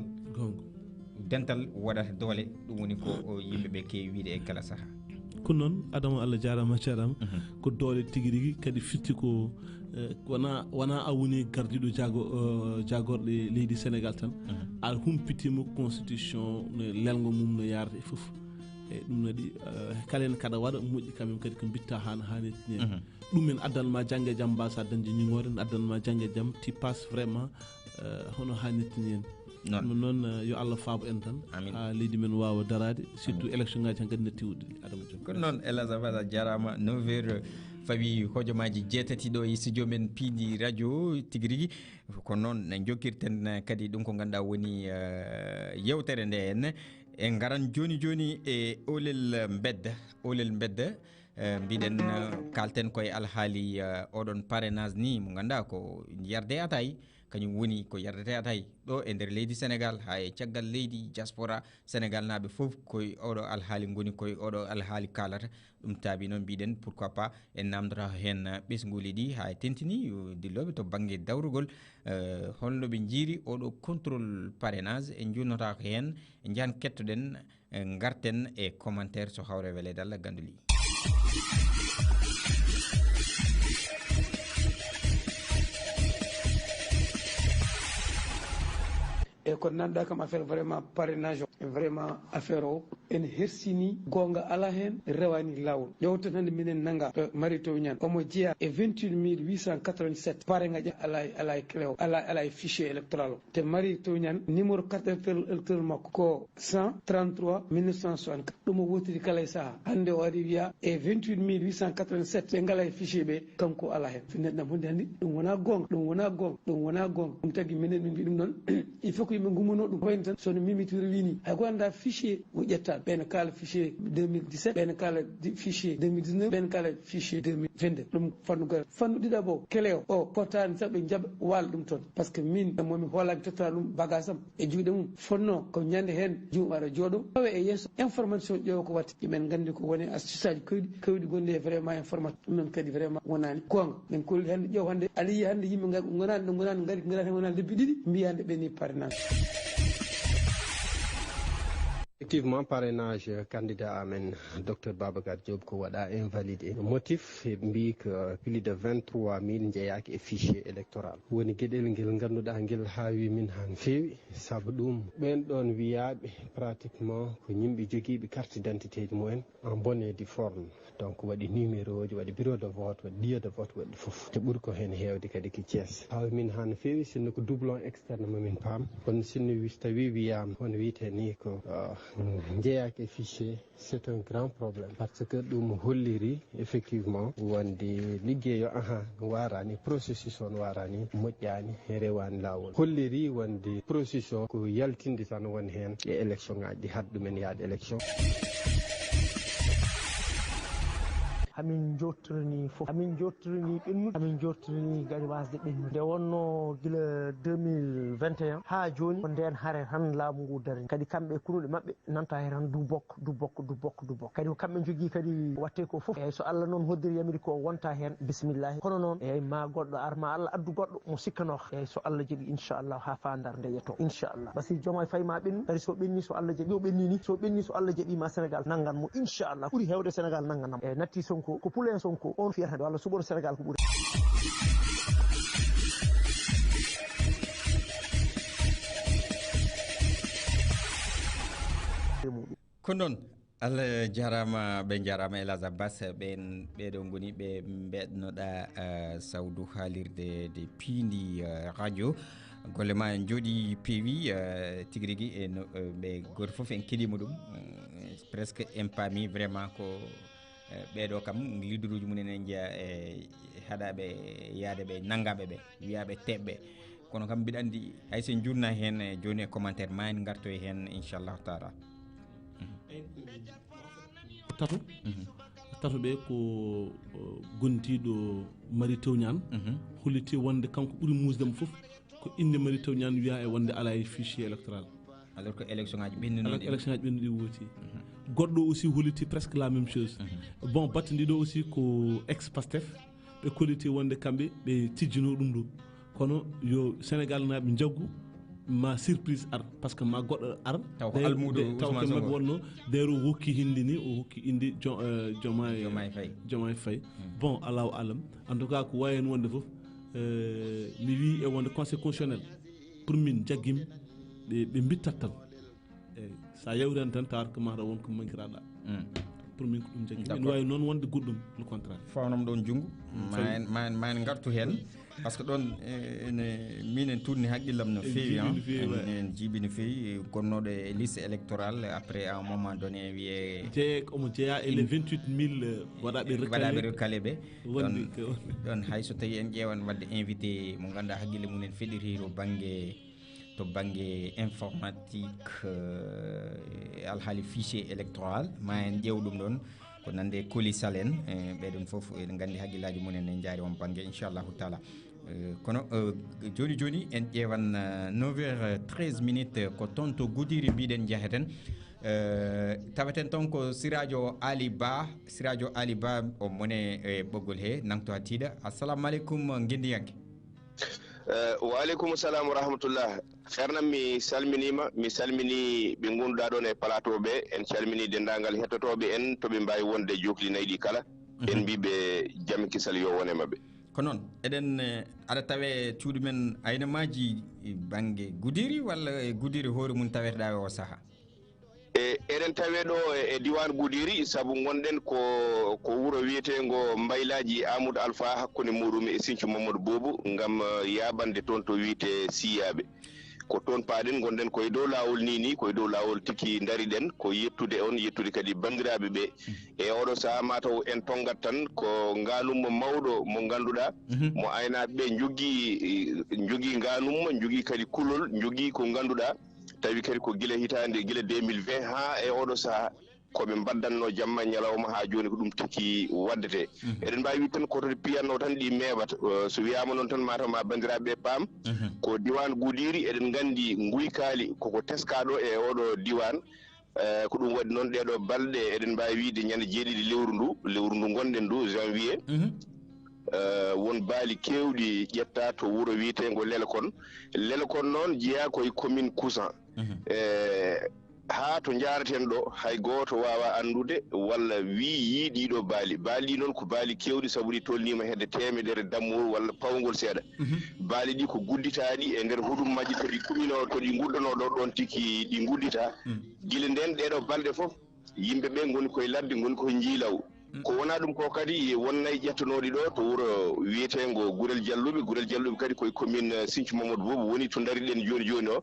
dental waɗata doole ɗum woni ko yimɓeɓe keewi wiide e kala saaha ko noon Adama Allah jarama ceerama ko doole tigui rigui kadi fitti ko wona a woni gardiɗo jagorɗe leydi Sénégal tan a humpitima constitution no lelgo mum no yarata e foof e ɗum waɗi kala en kaɗa waɗa moƴƴi kamen kadi ko bitta hanirta ni ɗum en addanma jangge jaam mbasa dañde ñiŋore en addanma jangge jaam ti passe vraiment hono hannirta ni en ɗum noon yo Allah faabo en tan ha leydi men wawa darade surtout élection ngaji tan kadi ne tiwɗi Adama Diop kono noon Elisabeth a jarama 9h fawi hojomaji jeetati ɗo e studio men piidi radio tigui rigui ko noon jokkirten kadi ɗum ko ganduɗa woni yewtere nde en en garan joni joni e olel bedda mbiɗen kalten koye alhaali oɗon parrainage ni mo ganduɗa ko yarde atayi kañum woni ko yardete atayi ɗo e nder leydi Sénégal ha e caggal leydi diaspora Sénégal naɓe foof koye oɗo alhaali goni koye oɗo alhaali kalata ɗum taabi noon mbiɗen pourquoi pas en namdata hen ɓesguli ɗi ha tentini dilloɓe to banggue dawrugol holno ɓe jiiri oɗo contrôle parrainage en jurnotako hen jahan kettoɗen garten e commentaire so hawre welede Allah ganduli e ko nanɗa kam affaire vraiment parrainage vraiment affaire o en hersini gonga ala hen rewani lawol ƴewten hande minen nanga Mary Teuw Niane omo jeeya e 28887 parrainage ala clé o ala fichier électoral o te Mary Teuw Niane numéro carte électoral makko ko 133 1964 ɗum o wotiri kala e saaha hande o ari wiya e 28887 ɓe ngala e fichier ɓe kanko ala hen so neɗɗam hunde hannde ɗum wona gonga ɗum tagui minen min mbi ɗum noon il faut que yimɓe gummono ɗum wayno tan sono Mimi Touré wini hay ko anda fichier o ƴetta ɓene kala fichier 2017 ɓene kala fichier 2019 ɓene kala fichier 2022 ɗum fannu ɗiɗaɓo clé o potani saɓe jaaɓa waala ɗum toon par ce que min momi hoolami tottata ɗum bagage am e juuɗe mum fonno ko ñande hen jumum aɗa jooɗo tawe e yesso information ƴeewa ko watte yimɓen gandi ko woni astuce aji kewɗi gonɗi e vraiment information ɗum noon kadi vraiment wonani gonga min kolli hande ƴeew hande aɗa yiya hande yimɓe gonani gari hen wonani lebbi ɗiɗi mbiya hande ɓeni parrainage. Effectivement, parrainage candidat amen Dr Babacar Diop ko waɗa invalidé motif mbi que plus de 23 000 jeeyaki e fichier électoral woni gueɗel nguel ganduɗa nguel haawi min han feewi saabu ɗum ɓen ɗon wiyaɓe pratiquement ko yimɓe joguiɓe carte d'identité ji mumen en bonne et due forme donc waɗi numéro ji waɗi bureau de vote waɗi lieu de vote waɗi foof te ɓuuri ko hen hewde kadi ko Thiès haawi min han feewi sinno ko doublon externe momin paam kono sinno tawi wiyama hono wiite ni ko jeeyaki e fichier c'est un grand problème parce que ɗum holliri effectivement wonde liggueyo warani processus on warani moƴƴani rewani lawol holliri wonde processus o ko yaltinde tan woni hen e élection ngaji ɗi haade ɗumen yaade élection. amin jottirani fof amin jottirani ɓennude amin jottirani gari wasde ɓennude nde wonno guila 2021 ha joni ko nden haare tan laamu ngu darini kadi kamɓe kunuɗe mabɓe nanta he tan du bokk kadi ko kamɓe jogui kadi watte ko foof eyyi so Allah noon hoddiri yamiri ko wonta hen bisimillahi kono noon eyyi ma goɗɗo arma Allah addu goɗɗo mo sikkanoka eyyi so Allah jaaɓi inchallah ha fandar nde yetto inchallah Bassirou Diomaye Faye ma ɓennu kadi so ɓenni so Allah jaaɓi o ɓennini so ɓenni so Allah jaaɓi ma Sénégal nangan mo inchallah ɓuuri hewde Sénégal nanganam eyyi natti Sonko ko poulen Sonko on fiyata walla suɓoto Sénégal ko ɓuuri. ko noon Allah jarama ɓe jarama Elhadj Abbas ɓeɗo goni ɓe mbeɗnoɗa sawdu haalirde de piindi radio golle ma en jooɗi peewi tigui rigui ɓe goto foof en keeɗima ɗum presque en paami vraiment ko ɓeɗo kam lidduruji mumen en jeeya e haɗaɓe yaade ɓe naggaɓe ɓe wiyaɓe teɓɓe kono kam mbiɗa andi hayso jurna hen joni e commentaire ma en garto e hen inchallahu taala. tato ɓe ko gontiɗo Mary Teuw Niane holliti wonde kanko ɓuuri musdemo foof ko inde Mary Teuw Niane wiya e wonde ala e fichier électoral alors que élection ngaji ɓennuɗi wooti goɗɗo aussi holliti presque la même chose bon battidiɗo aussi ko ex Pastef ɓe kolliti wonde kamɓe ɓe tijjino ɗum ɗo kono yo Sénégal naɓe jaggu ma surprise ar parce que ma goɗɗo ar taw ko almudo Ousmane Sonko wonno dero hokki hindini o hokki indi Diomaye Faye bon allahu alam en tout cas ko wayen wonde fof mi wi e wonde conseil constitutionnel pour min jaggim ɓe bittat tan eyyi sa yawran tan tawat ko mata won ko mankiraɗa pour min ko ɗum jaggi ene wawi noon wonde goɗɗum le contraire fawnam ɗon junggo ma en gartu hen par ce que ɗon minen tourni haqqillam no feewi en jiiɓi no feewi gonnoɗo e liste électorale après à un moment donné wiye omo jeeya ele 28000 waɗaɓe recalé ɓe ɗon hayso tawi en ƴeewan wadde invité mo ganduɗa haqqille mumen feɗiri to banggue informatique alhaali fichier électoral ma en ƴeew ɗum ɗon ko nande colisal en ɓeɗon foof eɗen gandi haqqillaji mumen en jaari on banggue inchallahu taala kono joni en ƴeewan 9h13 ko toon to Goudiri mbiɗen jaheten tawaten toon ko siradio Ali Ba o mone e ɓoggol he nangto ha tiiɗa assalamu aleykum guindiyanke wa aleykum salam wa rahmatullah ceernam mi salmini ɓe gonɗuɗa ɗon e plateau ɓe en calmini dendagal hettotoɓe en toɓe mbawi wonde joklinayyi ɗi kala en mbiɓe jaam kisal yo wone mabɓe ko noon eɗen aɗa tawe cuuɗi men aynamaji banggue Goudiri walla Goudiri hoore mum taweteɗa o saaha eɗen tawe ɗo e diwan Goudiri saabu gonɗen ko wuuro wiyetengo Mbaylaji Amadou Alpha hakkude muɗum e Sinthiou Mamadou Boubou gam yaɓande toon to wiyete Siyaɓe ko toon paaɗen gonɗen koye dow lawol ni koye dow lawol tikki daariɗen ko yettude kadi bandiraɓe ɓe e oɗo saaha mataw en tongat tan ko nganummo mawɗo mo ganduɗa mo aynaɓe ɓe jogui nganummo jogui kadi kulol jogui ko ganduɗa tawi kadi ko guila 2020 ha e oɗo saaha koɓe mbaddanno jamma ñalawma ha joni ko ɗum tikki waddete eɗen mbawi wi tan koto piyanno tan ɗi meɓata so wiyama noon tan mataw ma bandiraɓe paam ko diwan Goudiri eɗen gandi guykali koko teskaɗo e oɗo diwan ko ɗum waɗi noon ɗeɗo balɗe eɗen mbawi wiide ñande 7 lewru ndu gonɗen ndu janvier won baali kewɗi ƴetta to wuuro wiyetengo Lelkon noon jeeya koye commune Kousan ha to jaraten ɗo hay goto wawa andude walla wi yiiɗiɗo baali ɗi noon ko baali kewɗi saabu ɗi tolnima hedde temedere dammol walla pawgol seeɗa baali ɗi ko gudditaɗi e nder hudummaji to ɗi kumino to ɗi guddono ɗo ɗon tikki ɗi guddita guila nden ɗeɗo balɗe foof yimɓeɓe goni koye ladde goni koye jiilaw ko wona ɗum ko kadi wonnay ƴettanoɗi ɗo to wuuro wiyetengo Gurel Jalluɓe kadi koye commune Sinthiou Mamadou Boubou woni to daariɗen joni o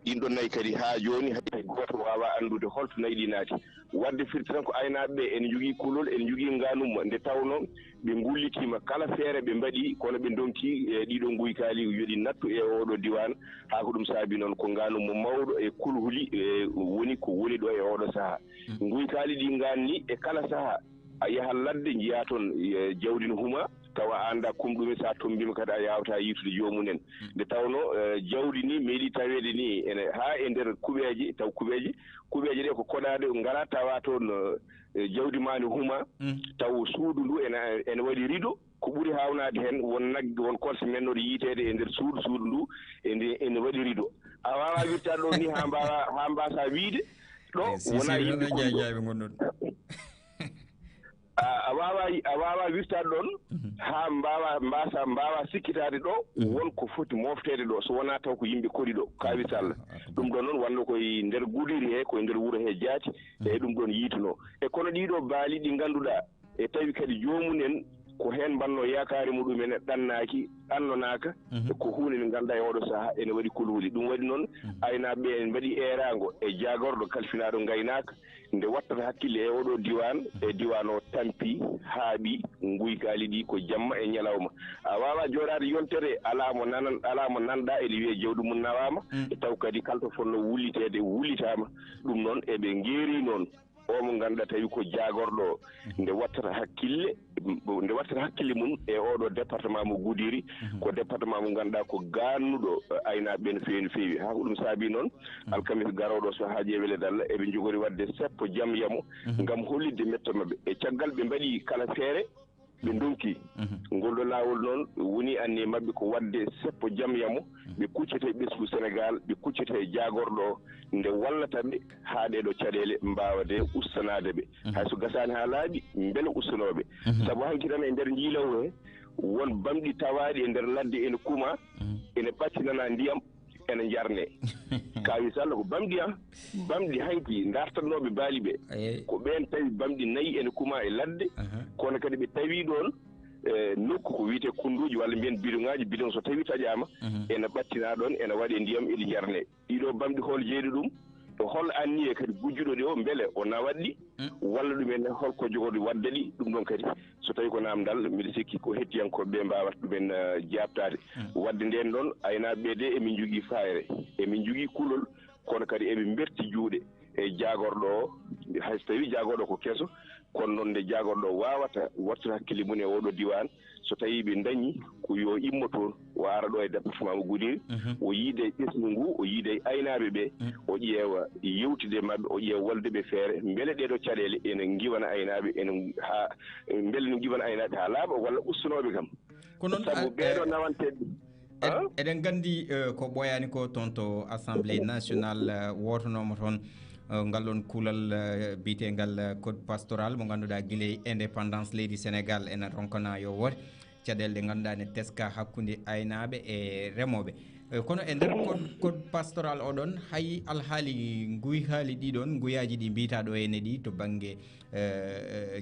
ɗin ɗon nayyi kadi ha joni hay goto wawa andude holto nayyi ɗi naati wadde firti tan ko aynaɓeɓe ene jogui kulol ene jogui nganumma nde tawno ɓe gullitima kala feere ɓe mbaɗi kono ɓe donki ɗiɗo guykali yoɗi nattu e oɗo diwan ha ko ɗum saabi noon ko nganummo mawɗo e kulhuli woni ko woni ɗo e oɗo saaha guykali ɗi ganni e kala saaha a yaha ladde jiiya toon jawdi no huuma tawa anda kumɗume sa tombima kadi a yawata yitude jomumen nde tawno jawdi ni meeɗi tawede ni ene ha e nder kuuɓeji taw kuuɓeji ɗe ko koɗade ngara tawa toon jawdi ma ne huuma taw suudu ndu ene waɗi rido ko ɓuuri hawnade hen won nagge won korse mennoɗe yiitede e nder suudu ndu ene waɗi rido a wawa wirtade ɗo ni ha mbasa wiide ɗo wona yimɓe a wawa wirtade ɗon ha mbawa sikkitade ɗo wonko foti moftede ɗo so wona taw ko yimɓe koɗi ɗo kawis Allah ɗum ɗon noon walla koye nder Goudiri he koye nder wuuro he jaati e ɗum ɗon yiituno e kono ɗiɗo baali ɗi ganduɗa e tawi kadi jomumen ko hen mbanno yakare muɗumen ɗannonaka ko hunde nde ganduɗa e oɗo saaha ene waɗi kulhuli ɗum waɗi noon aynaɓe en mbaɗi erago e jagorɗo kalfinaɗo gaynaka nde wattata hakkille e oɗo diwan o tampi haaɓi guykali ɗi ko jamma e ñalawma a wawa joɗade yontere ala mo nanɗa ene wiye jawdi mum nawama e taw kadi kalto fonno wullitede wullitama ɗum noon eɓe geeri noon o mo ganduɗa tawi ko jagorɗo nde wattata hakkille mum e oɗo département mo Goudiri ko département mo ganduɗa ko gannuɗo aynaɓe no feewi ha ko ɗum saabi noon alkamis garoɗo so haaji e weelede Allah eɓe jogori wadde seppo jaam yamo gam hollidde metta mabɓe e caggal ɓe mbaɗi kala feere ɓe donki ngol ɗo laawol noon woni anni maɓɓe ko wadde seppo jamyamo ɓe kuccete ɓesgu Sénégal ɓe kuccete jagorɗo nde wallata ɓe haa ɗeɗo caɗele mbawade ustanade ɓe hay so gasani ha laaɓi beele ustanoɓe saabu hanki tan e nder jiilaw he won bamɗi tawaɗi e nder ladde ene kuma ene ɓattinana ndiyam ene jarne kawi salla ko bamɗi hanki dartannoɓe baali ɓe ko ɓen tawi bamɗi nayyi ene kuma e ladde kono kadi ɓe tawi ɗon nokku ko wiyete kunduji walla mbiyen bidon bidon so tawi taƴama ene ɓattina ɗon ene waɗe ndiyam eɗi jarne ɗiɗo bamɗi hol jeeɗi ɗum to hol anni e kadi gujjuɗo ɗi o beele o nawatɗi walla ɗumen holko jogoɗi wadde ɗi ɗum ɗon kadi so tawi ko namdal mbiɗa sikki ko hettiyankoɓe ɓe mbawata ɗumen jabtade wadde nden ɗon aynaɓe de emin jogui fayre emin jogui kulol kono kadi eɓe berti juuɗe e jagorɗo o hay so tawi jagorɗo ko kesso kono noon nde jagorɗo wawata wattude hakkille mum e oɗo diwan so tawi ɓe dañi ko yo immo toon o ara ɗo e département mo Goudiri o yiide ɓesgu ngu o yiide aynaɓe ɓe o ƴeewa yewtide mabɓe o ƴeewa walde ɓe feere beele ɗeɗo caɗele ene giwana aynaɓe ene ha beele ne giwana aynaɓe ha laaɓa walla ustunoɓe kam kono sabu ɓeɗo nawanteɓe eɗen gandi ko ɓoyani ko toon to assemblée nationale wotonomo toon ngal kuulal biyetengal code pastoral mo ganduɗa guiley indépendance leydi Sénégal ene ronkona yo wote caɗele ɗe ganduɗa ne teska hakkude aynaɓe e remoɓe kono e nder code pastoral oɗon hay alhaali haali ɗiɗon guyaji ɗi mbita ɗo ene ɗi to banggue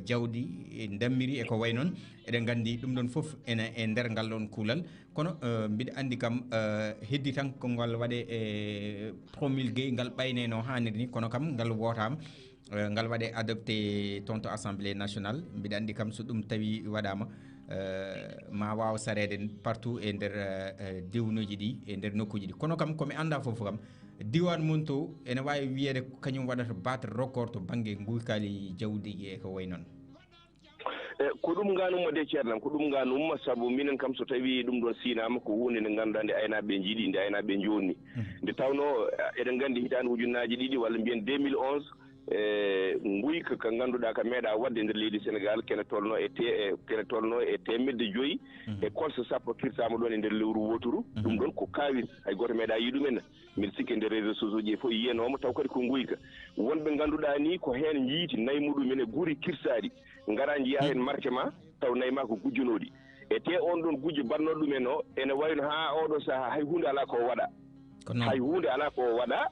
jawdi e dammiri e ko way noon eɗen gandi ɗum ɗon foof ene e nder ngal ɗon kuulal kono mbiɗa andi kam heddi tan ko ngal waɗe promulgué ngal ɓayne no hanniri ni kono kam ngal wotama ngal waɗe adopté toon to assemblée nationale mbiɗa andi kam so ɗum tawi waɗama ma waw sarede partout e nder diwnuji ɗi e nder nokkuji ɗi kono kam komi anda foof kam diwan mum to ene wawi wiyede kañum waɗata battre record to banggue guykali jawdi e ko way noon ko ɗum ganumma de ceernam ko ɗum ganumma saabu minen kam so tawi ɗum ɗon sinama ko hunde nde ganduɗa nde aynaɓe jiiɗi nde aynaɓe jonni nde tawno eɗen gandi hitande ujunnaji ɗiɗi walla mbiyen 2011 guyka ka ganduɗa ka meeɗa wadde nder leydi Sénégal kene tolno e temedde joyyi e kolso sappo kirtama ɗon e nder lewru woturu ɗum ɗon ko kawis hay goto meeɗa yiɗumen mbiɗa sikki nder réseaux sociaux ji fof yiyanoma taw kadi ko guyka wonɓe ganduɗa ni ko hen jiiti nayyi muɗumen e guuri kirsaɗi gara jiiya hen marque ma taw nayyi ma ko gujjunoɗi e te on ɗon gujjo bannoɗo ɗumen o ene wayno ha oɗo saaha hay hunde ala ko waɗa hay hunde ala ko waɗa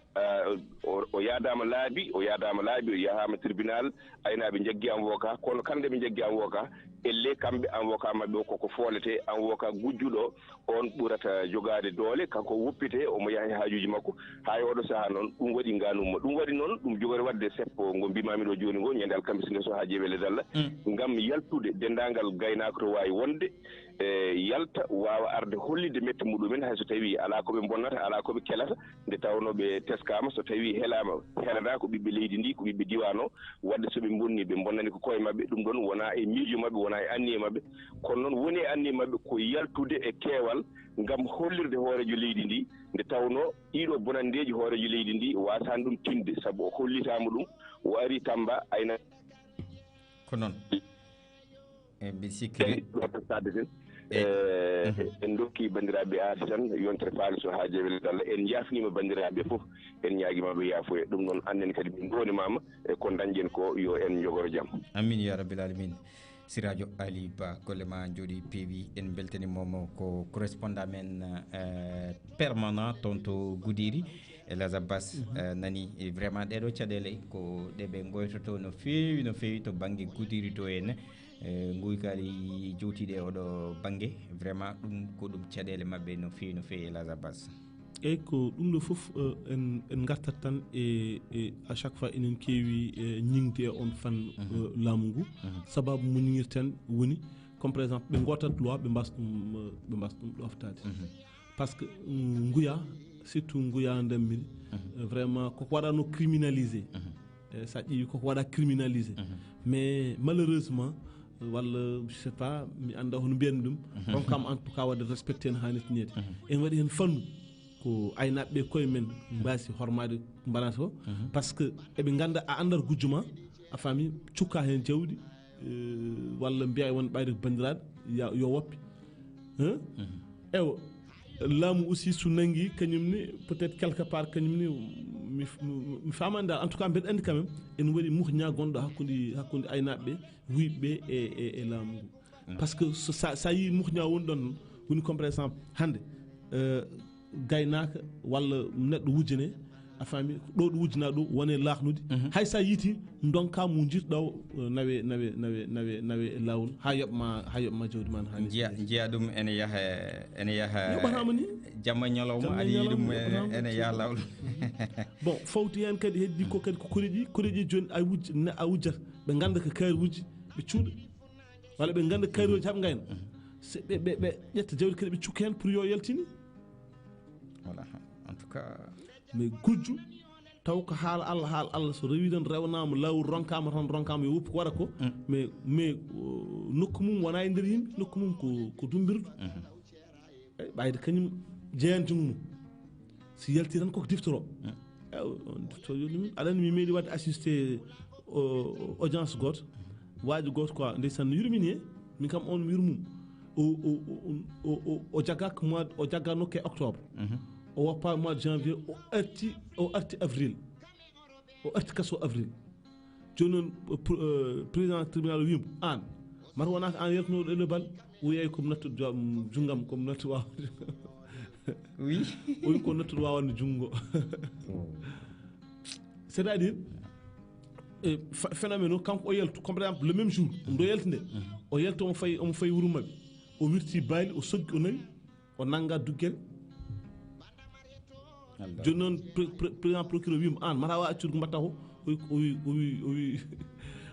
o yadama laabi o yahama tribunal aynaɓe jaggi avocat kono kamɓe ɓe jaggi avocat elle kamɓe avocat mabɓe o koko foolete avocat gujjuɗo on ɓurata jogade doole kanko wuppite omo yaha hajuji makko ha e oɗo saaha noon ɗum waɗi ganumma ɗum waɗi noon ɗum jogori wadde seppo ngo mbimami ɗo joni ngo ñande alkamisa nde so ha jeewele dalla gam yaltude dendagal gaynako to wawi wonde yalta wawa arde hollide mette muɗumen hayso tawi ala koɓe bonnata ala koɓe kelata nde tawnoɓe teskama so tawi heelama helata ko ɓiɓɓe leydi ndi ko ɓiɓɓe diwan o wadde soɓe bonni ɓe bonnani ko koye mabɓe ɗum ɗon wona e miijo mabɓe wona e anniye mabɓe kono noon woni e anniye mabɓe ko yaltude e keewal gam hollirde hoorejo leydi ndi nde tawno ɗiɗo bonandeji hoorejo leydi ndi wasani ɗum tinde saabu o hollitama ɗum o ari Tamba ayna ko noon e mbi sikkiri sadde ten en dokki bandiraɓe aati tan yontere faaliso ha jeewele dalla en jafnima bandiraɓe foof en ñaaguimaɓe yaafoye ɗum noon annen kadi min gonimama e ko dañƴen ko yo en jogoro jaam amin ya rabbil alamin Siradio Ali Ba golle ma jooɗi peewi en beltanimomo ko correspondant men permanent toon to Goudiri Elhadj Abbas nani vraiment ɗeɗo caɗele ko ɗeɓe goytoto no feewi to banggue Goudiri to henne guykali jowtiɗe oɗo banggue vraiment ɗum ko ɗum caɗele mabɓe no feewi Elhadj Abbas eyyi ko ɗum ɗo foof en gartat tan e à chaque fois enen keewi ñingde e on fan laamu ngu sababu mo ñiŋirten woni comme par exemple ɓe gotat loi ɓe mbasa ɗum ɗoftade par ce que nguya surtout nguya dammiri vraiment koko waɗano criminalisé sa ƴeewi koko waɗa criminalisé mais malheureusement walla je sais pas mi anda hono mbiyanmi ɗum on kam en tout cas wadde respecté hen hannirtinede en waɗi hen fannu ko aynaɓe koye men mbasi hormade mbaɗata o par ce que eɓe ganda a andata gujjuma a faami cukka hen jawdi walla mbiya won ɓayde bandiraɓe yo woppi ewa laamu aussi so nangi kañumni peut être quelque part kañumni mi famani dal en tout cas mbeɗa andi quand même ene waɗi muhña gonɗo hakkude aynaɓeɓe wuyɓeɓe e laamu ngu par ce que sa yi muhña woni ɗon woni comme par exemple hande gaynaka walla neɗɗo wujjane a faami ɗo ɗo wujjana ɗo wone laahnude hay sa yiiti donka mo jirɗa o nawe e lawol ha yoɓma jawdi ma hani jiya ɗum ene yaha yoɓatama ni jamma ñalawma aɗa yi ɗum ene yaha lawol bon fawti hen kadi heddi ko kadi ko koreji joni a wujjata ɓe ganda ko kaari wujji ɓe cuuɗa walla ɓe ganda kaarioji haɓe gayna ɓe ƴetta jawdi kadi ɓe cukka hen pour yo yaltini voilà en tout cas mais gujju taw ko haala Allah so rewi tan rewnama lawol ronkama yo woppu ko waɗa ko mais nokku mum wona e nder yimɓe nokku mum ko dumbirdu ɓayde kañum jeeyanti mum si yalti tan koko diftoro on diftoro yoni min aɗa andi mi meeɗi wadde assisté audience goto waaji goto quoi ndeysan no yurmini e min kam on mi yurmum o jaggaka mois o jagga nokke octobre o woppa mois de janvier o arti avril o arti kaso avril joni noon président tribunal wimo an mata wona ko an yaltinoɗo ele bal o yeeyi komi nattude junggam komi nattu wawde oui o wi ko nattude wawande junggo c' est à dire phénomène o kanko o yaltu comme par exemple le même jour ndo yalti nde o yalti omo fayi wuuro mabɓe o wirti baali o soggi o nawi o nanga duggel joni noon président procureur wimo an mata wawi accude ko mbatta ko o wi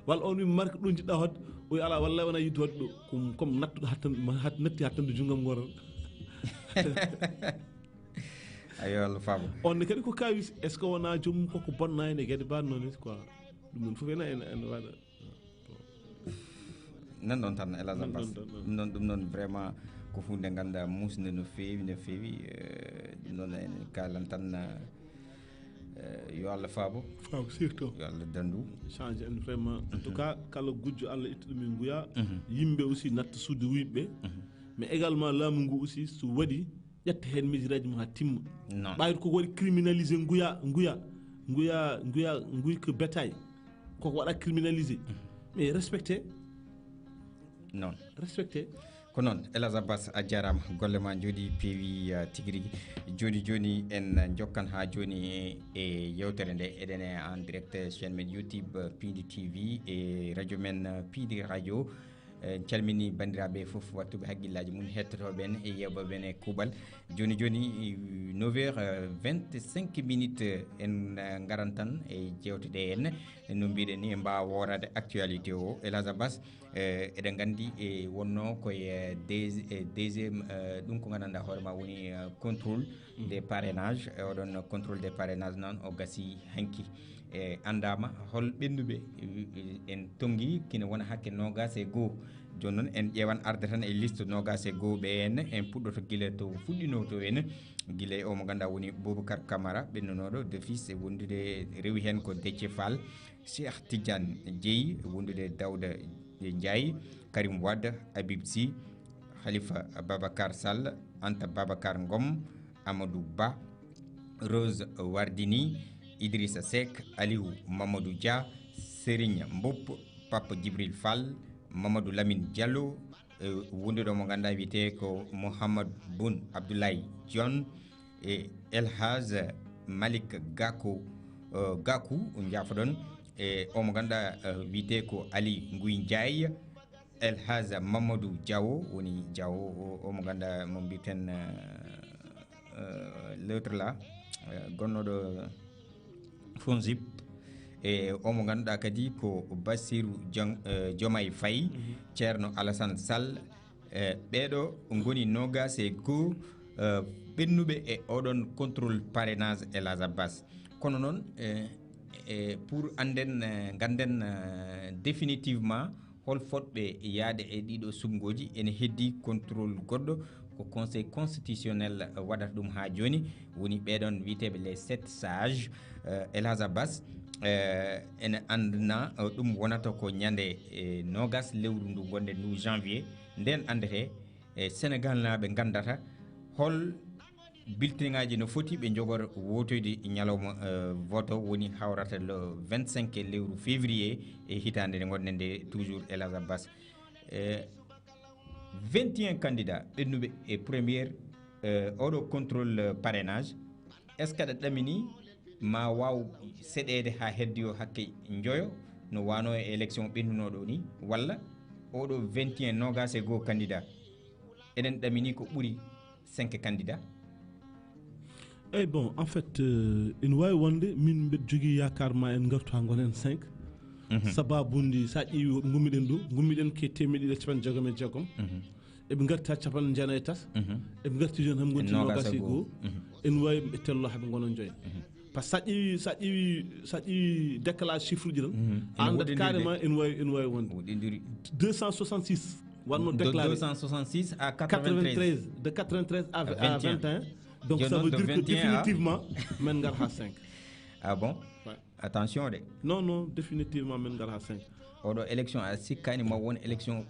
walla on wi marque ɗo jiɗɗa hodde o wi ala wallay wona yidde wadde ɗo comme nattuɗo natti hattande junggam gotal ayo Allah faabo on ne kadi ko kawi est ce que wona joomum koko bonna hen e gueɗe mbaɗe noon quoi ɗum ɗon foof ene waɗa nan ɗon tan Elhadj Abbas ɗum noon vraiment ko hunde ganda musde no fewi ɗum noon en kalan tan yo Allah faabo surtout yo Allah dandu change en vraiment en tout cas kala gujjo Allah itta ɗum e nguya yimɓe aussi natta sudde wuyɓe mais également laamu ngu aussi so waɗi ƴetta hen mesuraji mum ha timma ɓayde koko waɗi criminalisé nguy ko bétail koko waɗa criminalisé mais respecté non respecté ko noon Elhadj Abbas a jarama golle ma jooɗi peewi tigui rigui joni en jokkan ha joni e yewtere nde eɗen en direct chaîne men YouTube Pidi TV e radio men Pidi radio en calmini bandiraɓe foof wattuɓe haqqillaji mum hettotoɓen e yewɓeɓen e kuuɓal joni 9h25 minutes en garan tan e jewteɗe en no mbiɗen ni mbawa worade actualité o Elhadj Abbas eɗen gandi e wonno koye deuxiéme ɗum ko gandanɗa hoorema woni contrôle des parrainages oɗon contrôle des parrainages noon o gasi hanki e andama hol ɓenduɓe en tongi kina wona hakke nogas e goho joni noon en ƴewan arde tan e liste nogas e goho ɓe en puɗɗoto guila to fuɗɗino to en guila e o mo ganduɗa woni Boubacar Camara ɓennunoɗo de fils e wondude rewi hen ko Déthié Fall Cheikh Tidiane Dieye wondude Daouda Ndiaye Karim Wade Habib Sy Khalifa Babacar Sall Anta Babacar Ngom Amadou Ba Rose Wardini Idrissa Seck Aliou Mamadou Dia Serigne Mboup Papa Djibril Fall Mamadou Lamine Diallo wonduɗo mo ganduɗa wiyete ko Mouhamadou Boun Abdoulaye Dione e Elhadj Malick Gakou jafoɗon e omo ganduɗa wiyete ko Ali Nguy Ndiaye Elhadj Mamadou Diawo woni Diawo omo ganduɗa mo mbiten l'autre là gonnoɗo Fonzip e omo ganduɗa kadi ko Bassirou Diomaye Faye Ceerno Alassane Sall ɓeɗo goni nogas e goho ɓennuɓe e oɗon contrôle parrainage Elhadj Abbas kono noon pour anden ganden définitivement hol fotɓe yaade e ɗiɗo sumgoji ene heddi contrôle goɗɗo ko conseil constitutionnel waɗata ɗum ha joni woni ɓeɗon wiyeteɓe les 7 sages Elhadj Abbas ene andna ɗum wonata ko ñande nogas lewru ndu gonɗe ndu janvier nden andete sénégal naɓe gandata hol bulletin ngaji no foti ɓe jogor wotoyde ñalawma vote woni hawrata le 25 lewru février e hitande nde gonɗen nde toujours Elhadj Abbas 21 candidats ɓennuɓe e premiére oɗo contrôle parrainage est ce que aɗa ɗamini ma waw seɗede ha heddoyo hakke joyo no wano e élection ɓennunoɗo ni walla oɗo 21 nogas e goo candidat eɗen ɗamini ko ɓuuri 5 candidats. Eh bon, en fait, in wawi wonde min mbeɗa jogui yakar ma en gartu ha gonen 5 sababundi sa ƴeewi gummiɗen ɗo gummiɗen ke temedde ɗiɗi e capanɗe jeegom e jeegom eɓe garti ha capanɗe jeenayyi e tati eɓe garti joni ham gonti nogas e goho en wawi ɓe tello haɓe gonon joyyi par ce que sa ƴeewi décalage chiffre ji tan andat carrément en wawi wonde 266 wanno déclaré 266 à 93 de 93 à 21 donc ça veut dire que définitivement men gar ha 5. Ah bon? Ouais. Attention de. Non, définitivement men gar ha 5. Oɗo élection a sikkani ma won élection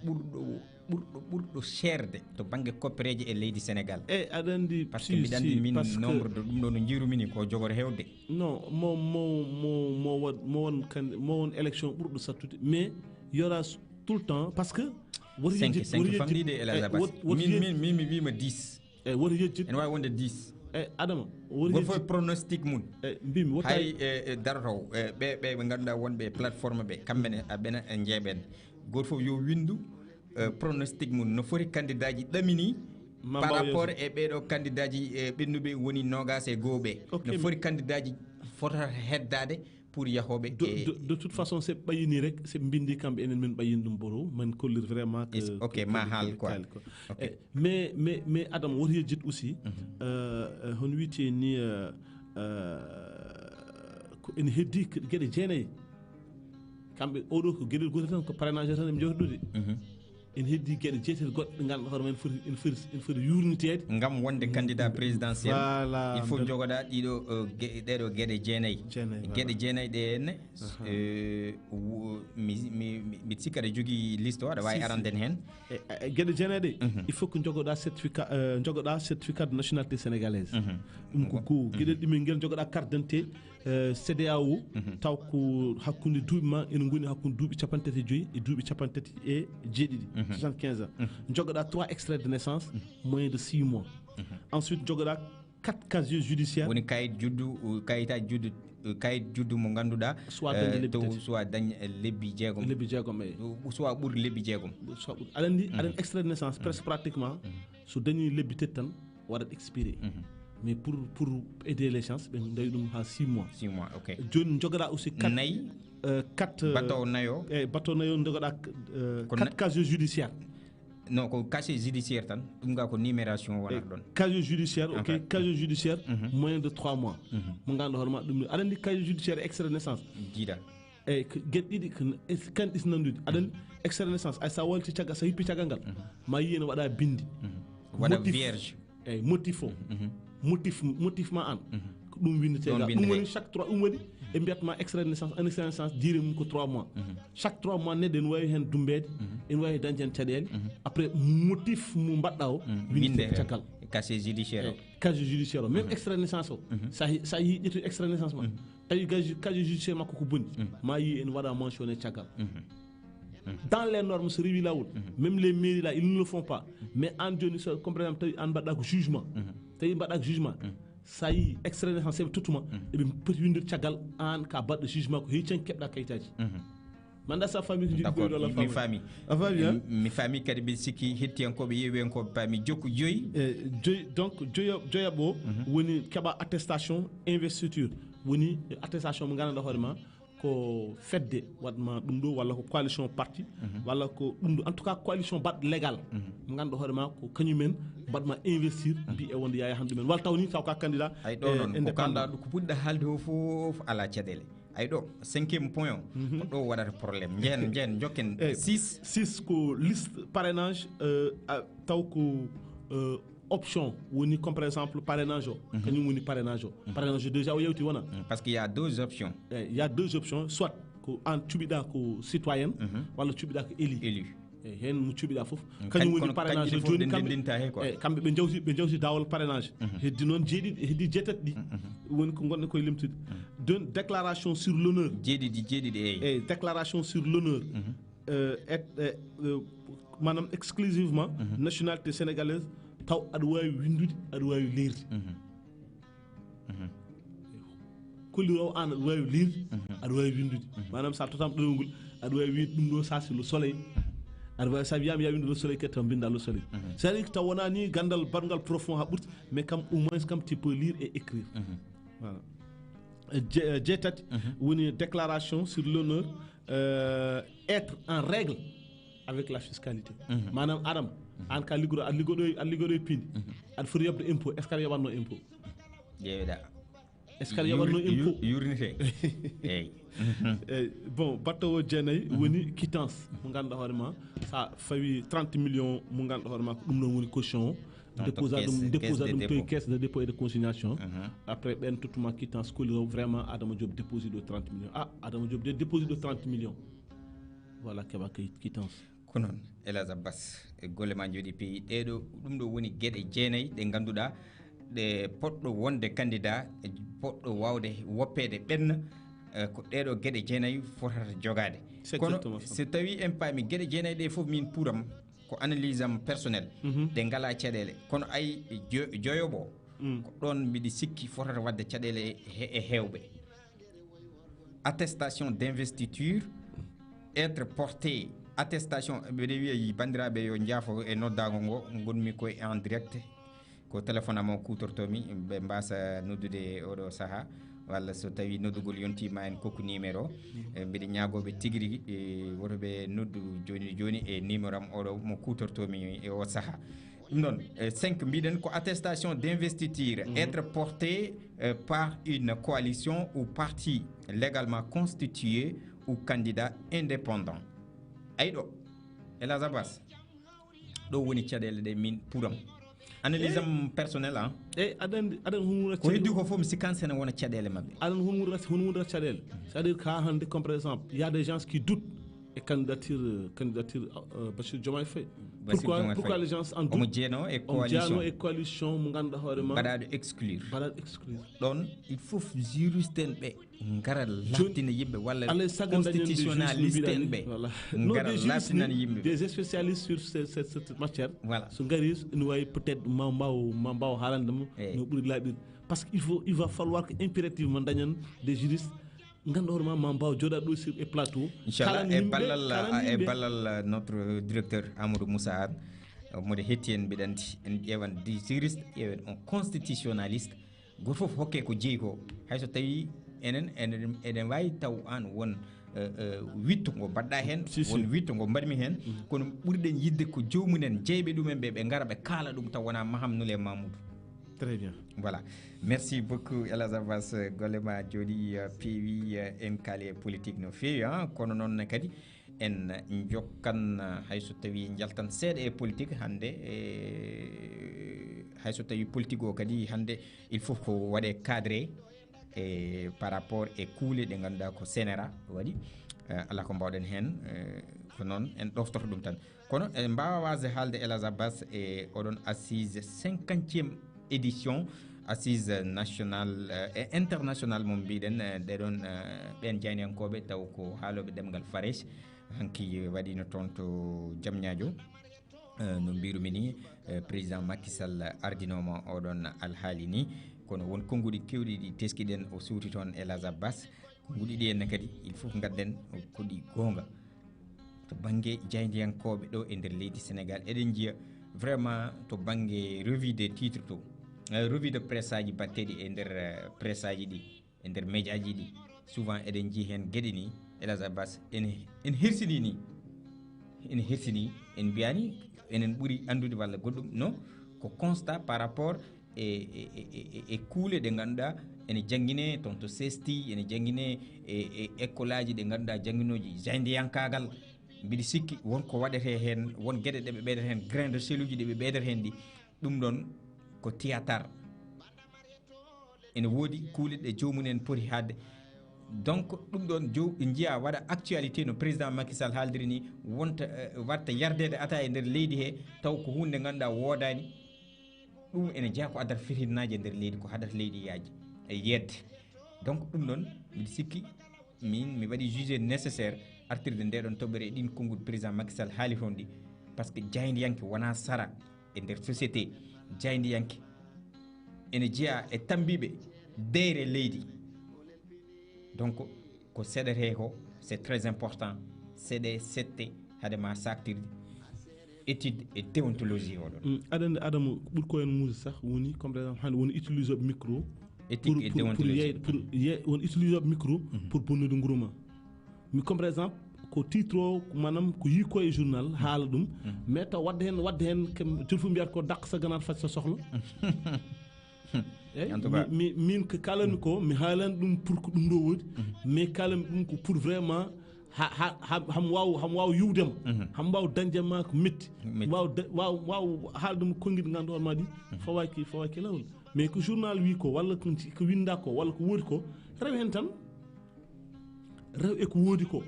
ɓurɗo cherde to banggue koppereje e leydi Sénégal. Aɗa andi par ce que mbiɗa andi min nombre de ɗum ɗo no jirumini ko jogor hewde. Non, mo won élection ɓurɗo sattude mais y aura tout le temps parce que 5 famɗide Elhadj Abbas min mi wima 10 woto yejjid ene wawi wonde 10 adama goto fof pronostic mum mbimi wota hay darotow ɓe ganduɗa wonɓe plateforme ɓe kamɓene aɓena e jeeɓen goto fof yo windu pronostic mum no foti candidat ji ɗamini par rapport e ɓeɗo candidat ji ɓennuɓe woni nogas e goo ɓe no foti candidat ji fotata heddade pour yahoɓe de toute façon c'est ɓayini rek c'est bindi kamɓe enen min ɓayini ɗum boro min kollir vraiment que ok ma haal quoi mais adama woto yejjid aussi hono wiyete ni ko ene heddi gueɗe jeenayyi kamɓe oɗo ko gueɗel gotel tan ko parrainage tan eɓe jewtuɗude en heddi gueɗe jeetel goɗɗe ɗe ganduɗa hoore men ene foti yurnitede gam wonde candidat présidentiel il faut jogoɗa ɗeɗo gueɗe jeenayyi gueɗe jeenayyi ɗe henne mi sikka aɗa jogui liste o aɗa wawi aranden hen gueɗe jeenayyi ɗe il faut que jogoɗa certificat de nationalité sénégalaise ɗum ko goho gueɗel ɗimen guel jogoɗa carte d'identité CEDEAO taw ko hakkude duuɓi ma ene goni hakkude duuɓi 35 e duuɓi 37 75 ans jogoɗa 3 extraits de naissance moins de 6 mois ensuite jogoɗa 4 casiers judiciaires woni kayit juddu mo ganduɗa soit dañ lebbi jeegom soit ɓuuri lebbi jeegom aɗa andi aɗan extrait de naissance presque pratiquement so dañi lebbi tati tan waɗat expiré mais pour aider les chances ɓe dawi ɗum ha 6 mois ok joni jogoɗa aussi 4 nayi 4 bateau nayo jogoɗa 4 casiers judiciaires non ko casier judiciaire tan ɗum ga ko numération wonata ɗon casier judiciaire ok casier judiciaire moins de 3 mois mo ganduɗa hoorema ɗum aɗa andi casier judiciaire extrait de naissance jiiɗa eyyi gueɗe ɗiɗi kan ɗisnandude aɗa andi extrait de naissance ay sa walti caggal sa hippi caggal ngal ma yi ene waɗa bindi waɗa vierge eyyi motif o motif ma an ko ɗum windete ga ɗum woni chaque 3 ɗum waɗi e mbiyatma extrait de naissance un extrait de naissance durée mum ko 3 mois chaque 3 mois neɗɗo ene wawi hen dumbede ene wawi dañde hen caɗele après motif mo mbaɗɗa o windete caggal casier judiciaire o même extrait de naissance o sa yi ƴetti extrait de naissance ma tawi casier judiciaire makko ko bonni ma yi ene waɗa mentionné caggal dans les normes so rewi lawol même les mairies là ils ne le font pas mais an joni so comme par exemple tawi an mbaɗɗa ko jugement tawi mbaɗɗa ko jugement sa yi extrait de naissance eɓe tottuma eɓe poti windude caggal an ka baɗɗo jugement ko heccan keɓɗa kayitaji manda sa famille ko jiɗi ɗo mi faami a faami mi faami kadi mbiɗa sikki hettiyankoɓe yeewiyankoɓe paami jokku joyi donc joyaɓo o woni keɓa attestation investiture woni attestation mo gandanɗa hoore ma ko fedde waɗma ɗum ɗo walla ko coalition parti walla ko ɗum ɗo en tout cas coalition baɗɗo légal mo ganduɗa hoore ma ko kañumen mbaɗma investir mbi e wonde yaya han ɗumen walla taw ni taw ka candidat ay ɗo noon ko kalɗa ko puɗɗa haalde o foof ala caɗele ay ɗo 5e point o ko ɗo waɗata probléme jeen jokken 6 ko liste parrainage taw ko option woni comme par exemple parrainage kañum woni parrainage parrainage déjà o yewti wona parce qu'il y a deux options. Il y a deux options soit ko an cuɓiɗa ko citoyen walla cuɓiɗa ko élu hen mo cuɓiɗa fof kañum woni parrainage joni kamɓe ɓe jawti dawol parrainage heddi noon jeeɗiɗi heddi jeetati ɗi woni ko gonɗen koye limtude déclaration sur l'honneur jeeɗiɗi déclaration sur l'honneur manam exclusivement nationalité sénégalaise taw aɗa wawi windude aɗa wawi leerde kollirawo an aɗa wawi leerde aɗa wawi windude manam sa totama ɗoyol ngol aɗa wawi wiide ɗum ɗo ça c'est le soleil aɗa wawi sa wiyama ya windu le soleil kadi taw binda le soleil c'est à dire que taw wona ni gandal batgal profond ha ɓurti mais kam au moins kam tu peux lire et écrire voilà jeetati woni déclaration sur l'honneur être en règle avec la fiscalité manam adam an ka liggoɗo aɗa liggoɗo e pindi aɗa foti yobde impôt est ce que aɗa yoɓatno impôt ƴeeweɗa est ce que aɗa yoɓatno impôt yurnite eyyi bon battowo jeenayyi woni quittance mo ganduɗa hoorema sa fawi 30 millions mo ganduɗa hoorema ko ɗum ɗon woni caution déposa ɗum to caisse de dépôt et de consignation après ɓen tottuma quittance kollirawo vraiment Adama Diop déposé de 30 millions Adama Diop de déposé de 30 millions voilà keɓa quittance ko noon Elhadj Abbas golle ma jooɗi peewi ɗeɗo ɗum ɗo woni gueɗe jeenayyi ɗe ganduɗa ɗe poɗɗo wonde candidat poɗɗo wawde woppede ɓenna ko ɗeɗo gueɗe jeenayyi fotata jogade kono so tawi en paami gueɗe jeenayyi ɗe foof min puuram ko analyse am personnel ɗe ngala caɗele kono ay joyoɓo ko ɗon mbiɗi sikki fotata wadde caɗele e hewɓe attestation d'investiture être porté attestation ɓeɗe wiya bandiraɓe yo jaafo e noddago ngo gonmi koye en direct ko téléphone am o kutortomi ɓe mbasa noddude oɗo saaha walla so tawi noddugol yontima en kokku numéro mbiɗa ñaagoɓe tigui rigui wotoɓe noddu joni joni e numéro am oɗo mo kutortomi e o saaha ɗum noon 5 mbiɗen ko attestation d'investiture être porté par une coalition ou parti légalement constitué ou candidat indépendant ayi ɗo Elhadj Abbas ɗo woni caɗele ɗe min puuram analyse am personnel aɗan hunura ko heddi ko fof mi sikkan sene wona caɗele mabɓe aɗan hunura caɗele c'est à dire ka hande comme par exemple il y a des gens qui doutent et candidature Bassirou Diomaye Faye pourquoi les gens en doutent omo jeeno e coalition mo ganduɗa hoorema mbaɗaɗo exclure ɗon il faut juriste en ɓe ngara laftina yimɓe walla constitutionnaliste en ɓe ngara laftinana yimɓe des spécialistes sur cette matière voilà so ngari ne wawi peut être ma mbaw haalandema no ɓuuri laaɓirde par ce que il va falloir que impérativement dañan des juristes ganduɗa hoorema ma mbaw joɗade ɗo sur e plateau inchallah e ballal notre directeur Amadou Moussa Anne mode hetti en mbiɗa andi en ƴewan des juriste ƴewen on constitutionnaliste goto foof hokke ko jeeyi ko hayso tawi eɗen wawi taw an won witto ngo mbaɗɗa hen won witto ngo mbaɗmi hen kono ɓurɗen yidde ko jomumen jeyɓe ɗumen ɓe gara ɓe kaala ɗum taw wona Mahamdoulé Mamoudou. Très bien. Voilà. Merci beaucoup Elhadj Abbas golle ma jooɗi peewi en kaali politique no feewi kono noon kadi en jokkan hayso tawi jaltan seeɗa e politique hande hayso tawi politique o kadi hande il faut ko waɗe cadré e par rapport e kuule ɗe ganduɗa ko sénéra waɗi ala ko mbawɗen hen ko noon en ɗoftoto ɗum tan kono en mbawa wasde haalde Elhadj Abbas e oɗon assise 50e édition assise nationale et internationale mo mbiɗen ɗeɗon ɓen jayniyankoɓe taw ko haaloɓe ɗemgal Faresh hanki waɗino toon to Diamniadio no mbirumi ni président Macky Sall ardinoma oɗon alhaali ni kono won konnguɗi kewɗi ɗi teskiɗen o suuti toon Elhadj Abbas konnguɗi ɗi henna kadi il faut gadden ko ɗi gonga to banggue jaydiyankoɓe ɗo e nder leydi Sénégal eɗen jiiya vraiment to banggue revue des titres to revue de presse aji batteɗi e nder presse aji ɗi e nder média ji ɗi souvent eɗen jii hen gueɗe ni Elhadj Abbas en hirsini en mbiyani enen ɓuuri andude walla goɗɗum non ko constat par rapport e kuule ɗe ganduɗa ene jangguine toon to sesti ene jangguine e école aji ɗe ganduɗa jangguinoji jaydiyankagal mbiɗa sikki wonko waɗete hen won gueɗe ɗeɓe ɓeydata hen grain de sel uji ɗeɓe ɓeydata hen ɗi ɗum ɗon ko théâtre ene woodi kuule ɗe joomumen poti haadde donc ɗum ɗon jiya waɗa actualité no président Macky Sall haaldiri ni wonta watta yardede ata e nder leydi he taw ko hunde nde ganduɗa woodani ɗum ene jeeya ko addata fitinnaji e nder leydi ko haɗata leydi yaaji e yedde donc ɗum ɗon mbiɗa sikki min mi waɗi jugé nécessaire artirde nde ɗon toɓɓere e ɗin konngudi président Macky Sall haali toon ɗi par ce que jaydiyanke wona sara e nder société jaydiyanke ene jeeya e tambiɓe deyre leydi donc ko seɗete ko c'est très important seɗe sette haadema saktirde étude et déontologie oɗon aɗa adama ko ɓuri ko en muusi sah woni comme par exemple hande woni utilise oɓe micro éthique et déontologie pour won utilise oɓe micro pour bonnude nguuru ma mi comme par exemple ko titre o manam ko yi ko e journal haala ɗum mais taw wadde hen joni fof mbiyata ko dak sa ganat faj sa sohla min ko kalami ko mi haalani ɗum pour ko ɗum ɗo woodi mais kalami ɗum ko pour vraiment ham waw yiwdema ham waw dañdema ko metti waw haaldema konguiɗe ganduɗa ma ɗi fawaki lawol mais ko journal wi ko walla ko winda ko walla ko woodi ko rew hen tan rew e ko woodi ko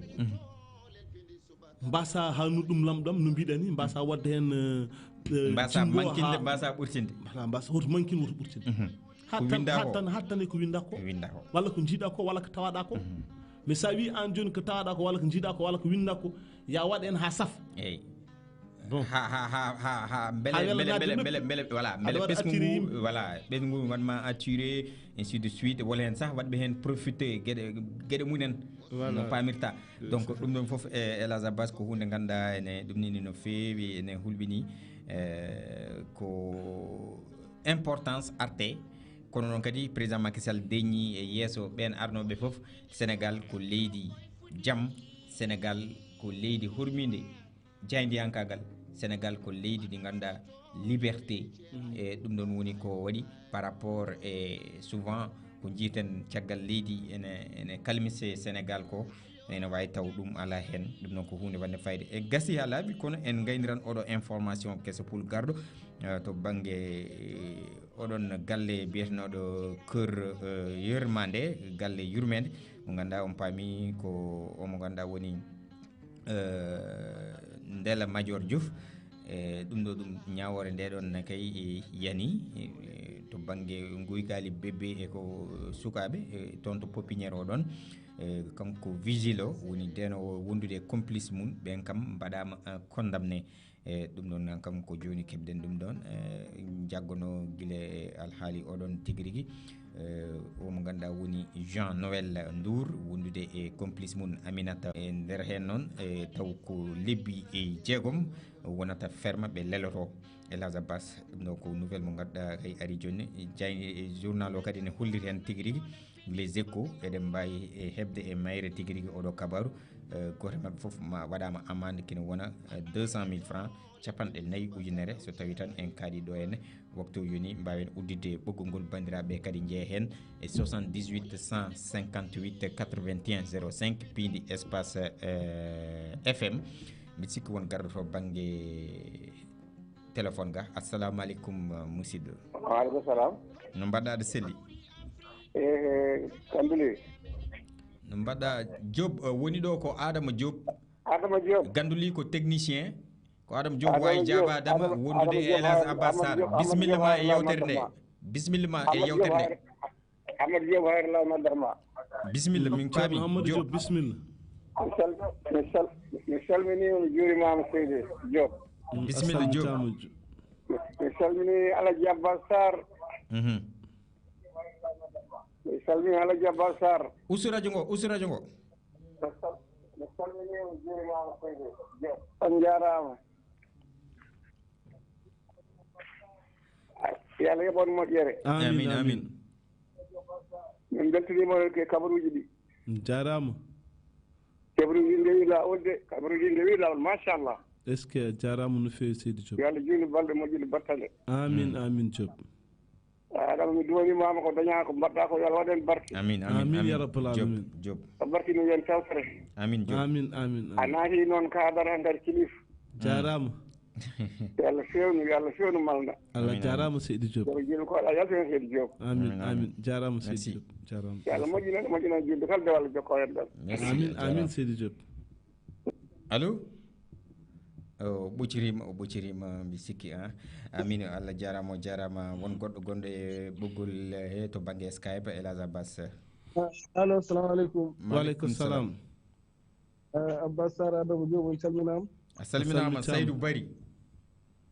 mbasa haalnude ɗum lamɗam no mbiɗani mbasa wadde hen mbasa mankinde mbasa ɓurtinde mbasa hoto mankinde woto ɓurtinde hattane ko winda ko walla ko jiiɗa ko walla ko tawaɗa ko mais sa wi an joni ko tawaɗa ko walla ko jiiɗa ko walla ko winda ko ya waɗ en ha saf eyyi ha beele voilà beele ɓesgu voilà ɓesgu wanma attiré ainsi de suite walla hen sah waɗɓe hen profité gueɗe munen no pamirta donc ɗum ɗon foof Elhadj Abbas ko hunde ganduɗa ene ɗum nini no feewi ene hulɓini ko importance arte kono noon kadi président Macky Sall deñi e yeeso ɓen arnoɓe foof Sénégal ko leydi jaam Sénégal ko leydi hormide jaydiyankagal Sénégal ko leydi ndi ganduɗa liberté e ɗum ɗon woni ko waɗi par rapport e souvent ko jiiten caggal leydi ene kalmise Sénégal ko ene wawi taw ɗum ala hen ɗum noon ko hunde wande fayde e gasi ha laaɓi kono en gayniran oɗo information kesso pour garɗo to banggue oɗon galle biyetenoɗo Keur Yërmande galle yurmede mo ganduɗa on paami ko omo ganduɗa woni Ndella Madior Diouf ɗum ɗo ɗum ñawore nde ɗon kay yani to banggue guygali bébé e ko sukaɓe toon to pépiniére oɗon kanko vigile o woni denowo wondude complice mum ɓen kam mbaɗama condamné ɗum ɗon kanko joni keɓden ɗum ɗon jaggono guila alhaali oɗon tigui rigui omo ganduɗa woni Jean Noël Ndour wondude e complice mum Aminata e nder hen noon taw ko lebbi e jeegom wonata ferme ɓe leloto Elhadj Abbas ɗum ɗo ko nouvelle mo ganduɗa kay ari joni jayni journal o kadi ne holliri hen tigui rigui les échos eɗen mbawi hebde e mayre tigui rigui oɗo kabaru goto mabɓe foof waɗama amande kene wona 200 000 francs capanɗe 4 ujunere so tawi tan en kaaɗi ɗo henne waktu joni mbawen uddide ɓoggol ngol bandiraɓe kadi jeeya hen e 78 158 81 05 piindi espace FM mbiɗa sikki won garɗo to banggue téléphone ga assalamu aleykum musidɗo. waaleykum salam. no mbaɗɗa aɗa selli Kanduli no mbaɗɗa Diop woni ɗo ko Adama Diop Ganduli ko technicien ko Adama Diop wawi jabadama wondude e Elhadj Abbas Sarr bisimilla ma e yewtere nde bisimilla ma e yewtere nde Amadou Diop hayra maddarma bisimilla min paami Amadou Diop bisimilla mi salmini mi juurimama Seydi Diop bisimilla Diop mi salmini Elhadj Abbas Sarr mi salmini Elhadj Abbas Sarr ustu radio ngo mi salmini mi juurimama Seydi Diop on jarama yalla yoɓon moƴƴere amin amin min beltanima ke kabaruji ɗi jarama kabaruji ndewi lawolde kabaruji ndewi lawol machallah est ce que jarama no fewi Seydi Diop yo Allah juuni balɗe moƴƴude battane amin amin Diop aɗa mi duwanimama ko daña ko mbaɗɗa ko yo Allah waɗen barke amin amin ya rabbal alamin Diop o barkino yen tawtere amin Diop amin a naati noon kadara nder kilif jarama yalla fewnu malda Allah jarama Seydi Diop ko jil ko ala yalta Seydi Diop amin jarama Seydi Diop jarama yalla moƴƴina jilde kala de walla jokko heddal amin Seydi Diop allo o ɓoccirima mbi sikki amin Allah jarama won goɗɗo gonɗo e ɓoggol he to banggue Skype Elage Abbas. allo assalamu aleykum. waaleykum salam. Abbas Sar Adama Diop on calminama. a salminama Saydou Bari.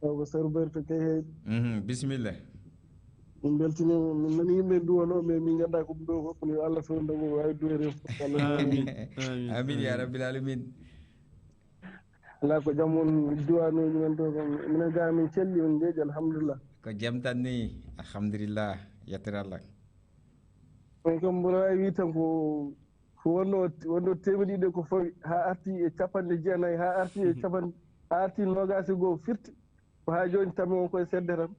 ko Saydou Bari to kay heeɗi. bisimilla. min beltinima min nani yimɓe duwano mais min ganda ko ɗum ɗo fof kono yo Allah fewndemo wawi duwere fof. amin ya rabbil alamin. ala ko jaam on diwanoji men to kam minen ga min celli on jeeji alhamdulillah. ko jaam tan ni alhamdulillah yettere Allah. on kam mboɗo wawi wi tan ko wonno temedɗiɗi ko fawi ha arti e capanɗe jeenayyi ha arti e capanɗe ha arti nogasi goho firti ko ha joni tami on koye sedde tan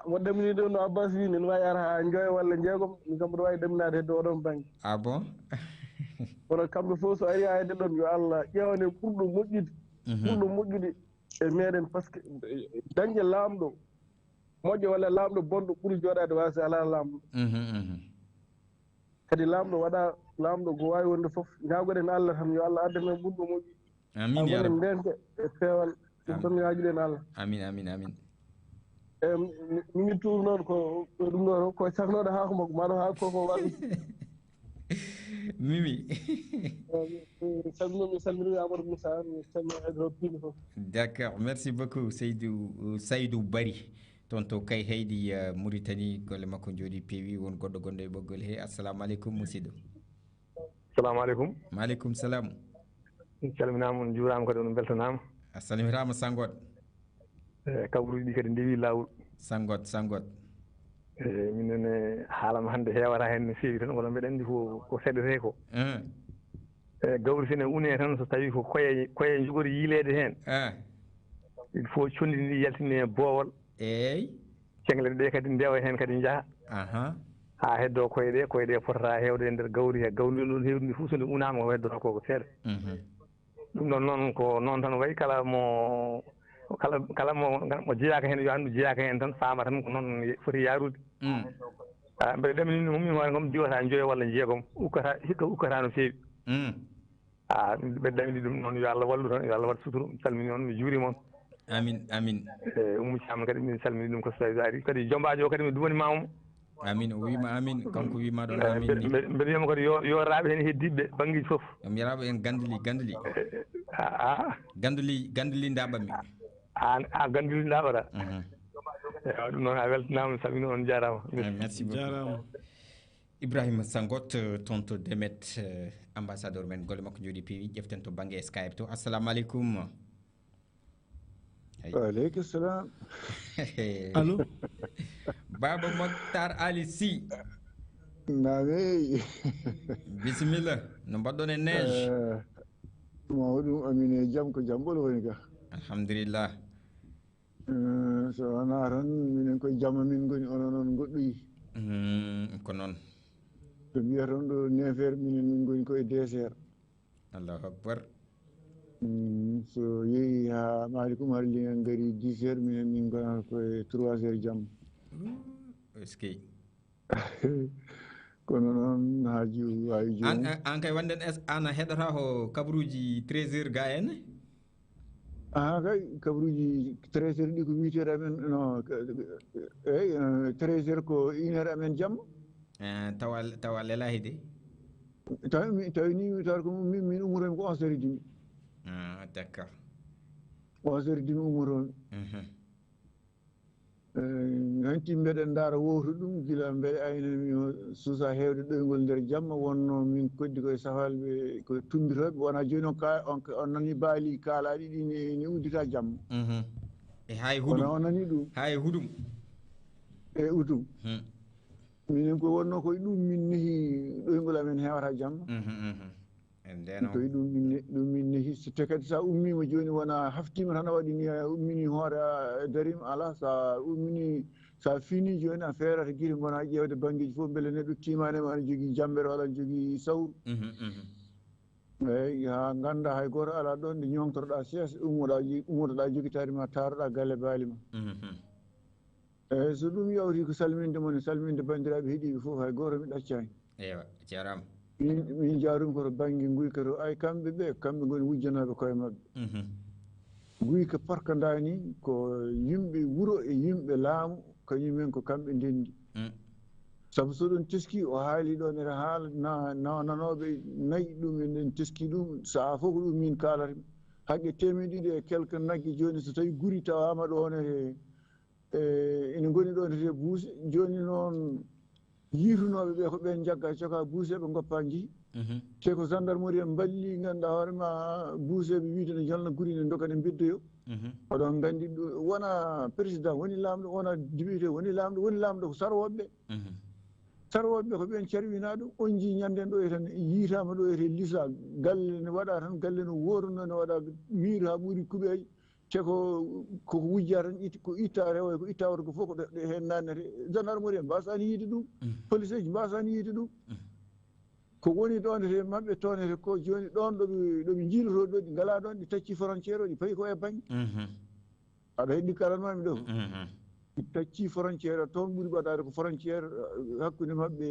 mo ɗamini ɗo no Abbas wi ne wawi ara ha joya walla jeegom min kam mboɗo wawi ɗaminade hedde oɗon banggue. ah bon. kono kamɓe fof so ari ha hedde ɗon yo Allah ƴewne ɓurɗo moƴƴude e meɗen par ce que dañde laamɗo moƴƴo walla laamɗo bonɗo ɓuuri jooɗade wasi ala laamɗo. kadi laamɗo waɗa laamɗo ko wawi wonde fof ñagoɗen Allah tan yo Allah adda men ɓurɗo moƴƴi. amin ya rabbi. ndente e peewal ɗum ñaguiɗen Allah. amin min tuur noon ko ɗum ɗo ko caknoɗo haako makko maɗo haako koko waɗi. Mimi. D'accord, merci beaucoup Saydou Bari. Tonto kay heydi Mauritanie golle makko jodi peewi won goddo gondo e boggol he. Assalamu alaikum musidɗo. Assalamu alaikum. Wa alaikum salam. Calminama on juurama kadi on beltanama. Assalamu sangot. Kabruji kadi ndewi lawol. Sangot. minen haalama hannde heewata heen no feewi tan wala mbeɗa anndi ko seɗete ko gawri sene une tan so tawii ko koye njugori yiileede heen il faut conndi ndi yaltine e boowal eeyi ceŋle ɗe kadi ndewa heen kadi njaha haa heddoo koye ɗe potata heewde e ndeer gawri he gawri ɗon heewri ndi fof so nde unaama ko heddoto koko seeɗa ɗum ɗon noon ko noon tan wayi kala mo jeeyaka heen yo anndu jeeyaka heen tan faama tan ko noon foti yaarude mbeɗa ɗamini min hoore ngam diwata joyo walla jeegom hikka ukkata no feewi mbeɗa ɗamini ɗum noon yo Allah wallu tan yo Allah waɗ suturu mi salmini on mi juurima on amin Oumou Thiam kadi min salmini ɗum ko so tawi ari kadi jombajo o kadi mi dumanima omo amin o wiima amin kanko wiima ɗon amin ni mbeɗa wiyama kadi yo raaɓe heen heddiɓe banggueji fof mi raaɓa en ganduli ndaɓami ganduli ndaɓata ɗum noon a weltanama mi salmini on jarama merci beaucoup Ibrahima Sangot tonto Demet ambassadeur men golle makko jooɗi peewi ƴeften to banggue Skype to assalamu aleykum waaleykum salam allo Baba Mokhtar Ali Sy naamey bisimilla no mbaɗɗon e neige mawɗum amine jaam ko jaam ɓolo woni ga alhamdulillah so wona tan minen koye jamma min goni ono noon goɗɗoyi ko noon to mbiya toon ɗo nefere minen min goni koye désert allahu akbar so yeehi ha malikum har liŋen gari 10 heures minen min gonata koye 3 heures jamma eskey kono noon haaju wawi joni an kay wanden an a heɗata ko kabaruji 13 heures ga en kay kabaruji 13 heures ɗi ko 8 heures amen no eyi 13 heures ko 1 heure amen jamma tawa lelahi de tawi ni tawata ko min ummotomi ko 11 heures demi d'accord 11 heures demi ummotomi hanti mbeɗen ndaara wowto ɗum gila mbeɗe aynami suusa heewde ɗoygol ndeer jamma wonno min koddi koye safalɓe ko tumbitoɓe wona joni on nani baali kaalaɗi ɗi ne uddita jamma e hay huɗum on nani ɗum hay huɗum e utum minen ko wonno koye ɗum min nehi ɗoygol amen hewata jamma koye ɗum min nehi so te kadi sa ummima joni wona haftima tan a waɗi ni a ummini hoore a darima ala sa ummini sa fini joni a feerata guiri gona ƴewde banggueji fof beele neɗɗo timanema aɗa jogui jambere walla aɗa jogui sawru eyyi ha ganda hay goto ala ɗon nde ñoŋtoroɗa seesa ummotoɗa jogitari ma taroɗa galle baali ma eyyi so ɗum yawti ko salminde moon salminde bandiraɓe heeɗiɓe fof hay goto mi ɗaccani ewa jarama min jaarumi koto banggue guyka to ay kamɓe goni wujjanoɓe koye mabɓe guyka parkandani ko yimɓe wuuro e yimɓe laamu kañumen ko kamɓe ndendi saabu so ɗum teski o haali ɗon ene haala nanoɓe nayyi ɗum en teski ɗum saaha fof ko ɗum min kalata haqqe 100 e quelque naggue joni so tawi guri tawama ɗon ene goni ɗon ete buuse joni noon yiitunoɓe ɓe ko ɓen jagga coka buuseɓe goppa jeeyi te ko gendarmerie en balli ganduɗa hoorema buuseɓe wiide ne jalna guri ne doga ne beddoyo oɗon gandi wona président woni lamɗo wona député woni lamɗo ko sarwoɓeɓe sarwoɓeɓe ko ɓen carwina ɗum on jii ñanden ɗo e tan yiitama ɗo ete lisa galle ne waɗa tan galle no woruno ne waɗa miir ha ɓuuri kuuɓeji te ko wujja tan ko itta rewo ko itta worgo fof ko ɗe hen nannete gendarmerie mbasani yiide ɗum police ji mbasani yiide ɗum ko woni ɗon ete maɓɓe toon ete ko joni ɗon ɗoɓe jiiloto ɗo ɗi ngala ɗon ɗi tacci frontiére o ɗi payi ko e banggue aɗa heɗɗi karanmami ɗo ɗi tacci frontiére toon ɓuuri ɓaɗade ko frontiére hakkude maɓɓe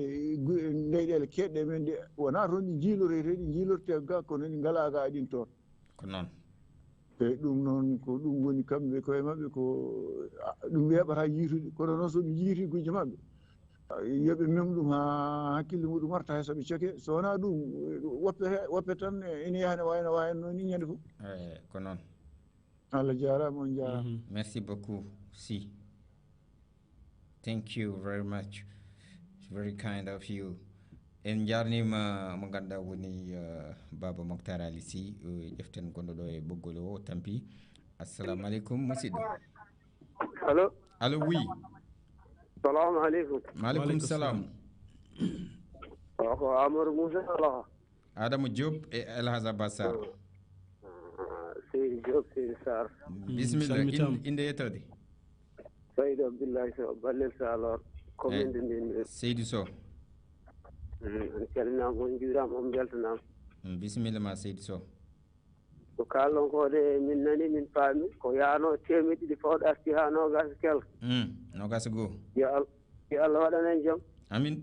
leyɗele keɗɗe men ɗe wona toon ɗi jiilorete ɗi jiilorte ga kono ɗi ngala ga ɗin toon ko noon eyyi ɗum noon ko ɗum woni kamɓe koye maɓɓe ko ɗum weeɓata yiitude kono noon soɓe jiiti gujjo maɓɓe yoɓe mem ɗum ha hakkille muɗum arta hay soɓe coke so wona ɗum woppe tan ene yaha ne wayno ni ñande fof ko noon Allah jarama on jarama merci beaucoup si thank you very much. It's very kind of you. En jarnima mo ganduɗa woni Baba Moctar Ali Sy ƴeften gonɗo ɗo e ɓoggol o tampi. Assalamu aleykum musidɗo. Allo oui. Salamu aleykum. Maaleykum salam. Ko Amadou Moussa Alaha. Adama Diop e Elhadj Abbas Sarr. Seydi Diop Seydi Sarr. Bisimilla inde yettode. Seydou Abdoulaye Sow Ballel Salor commune de Ndindir. Seydou Sow. On calminama on juurama on beltanama. Bisimilla ma Seydou Sow. Ko kallon ko de min nani min paami ko yaano temedde ɗiɗi fawɗa arti ha nogas kelko. Nogas goo. Yo Allah waɗan en jaam. Amin.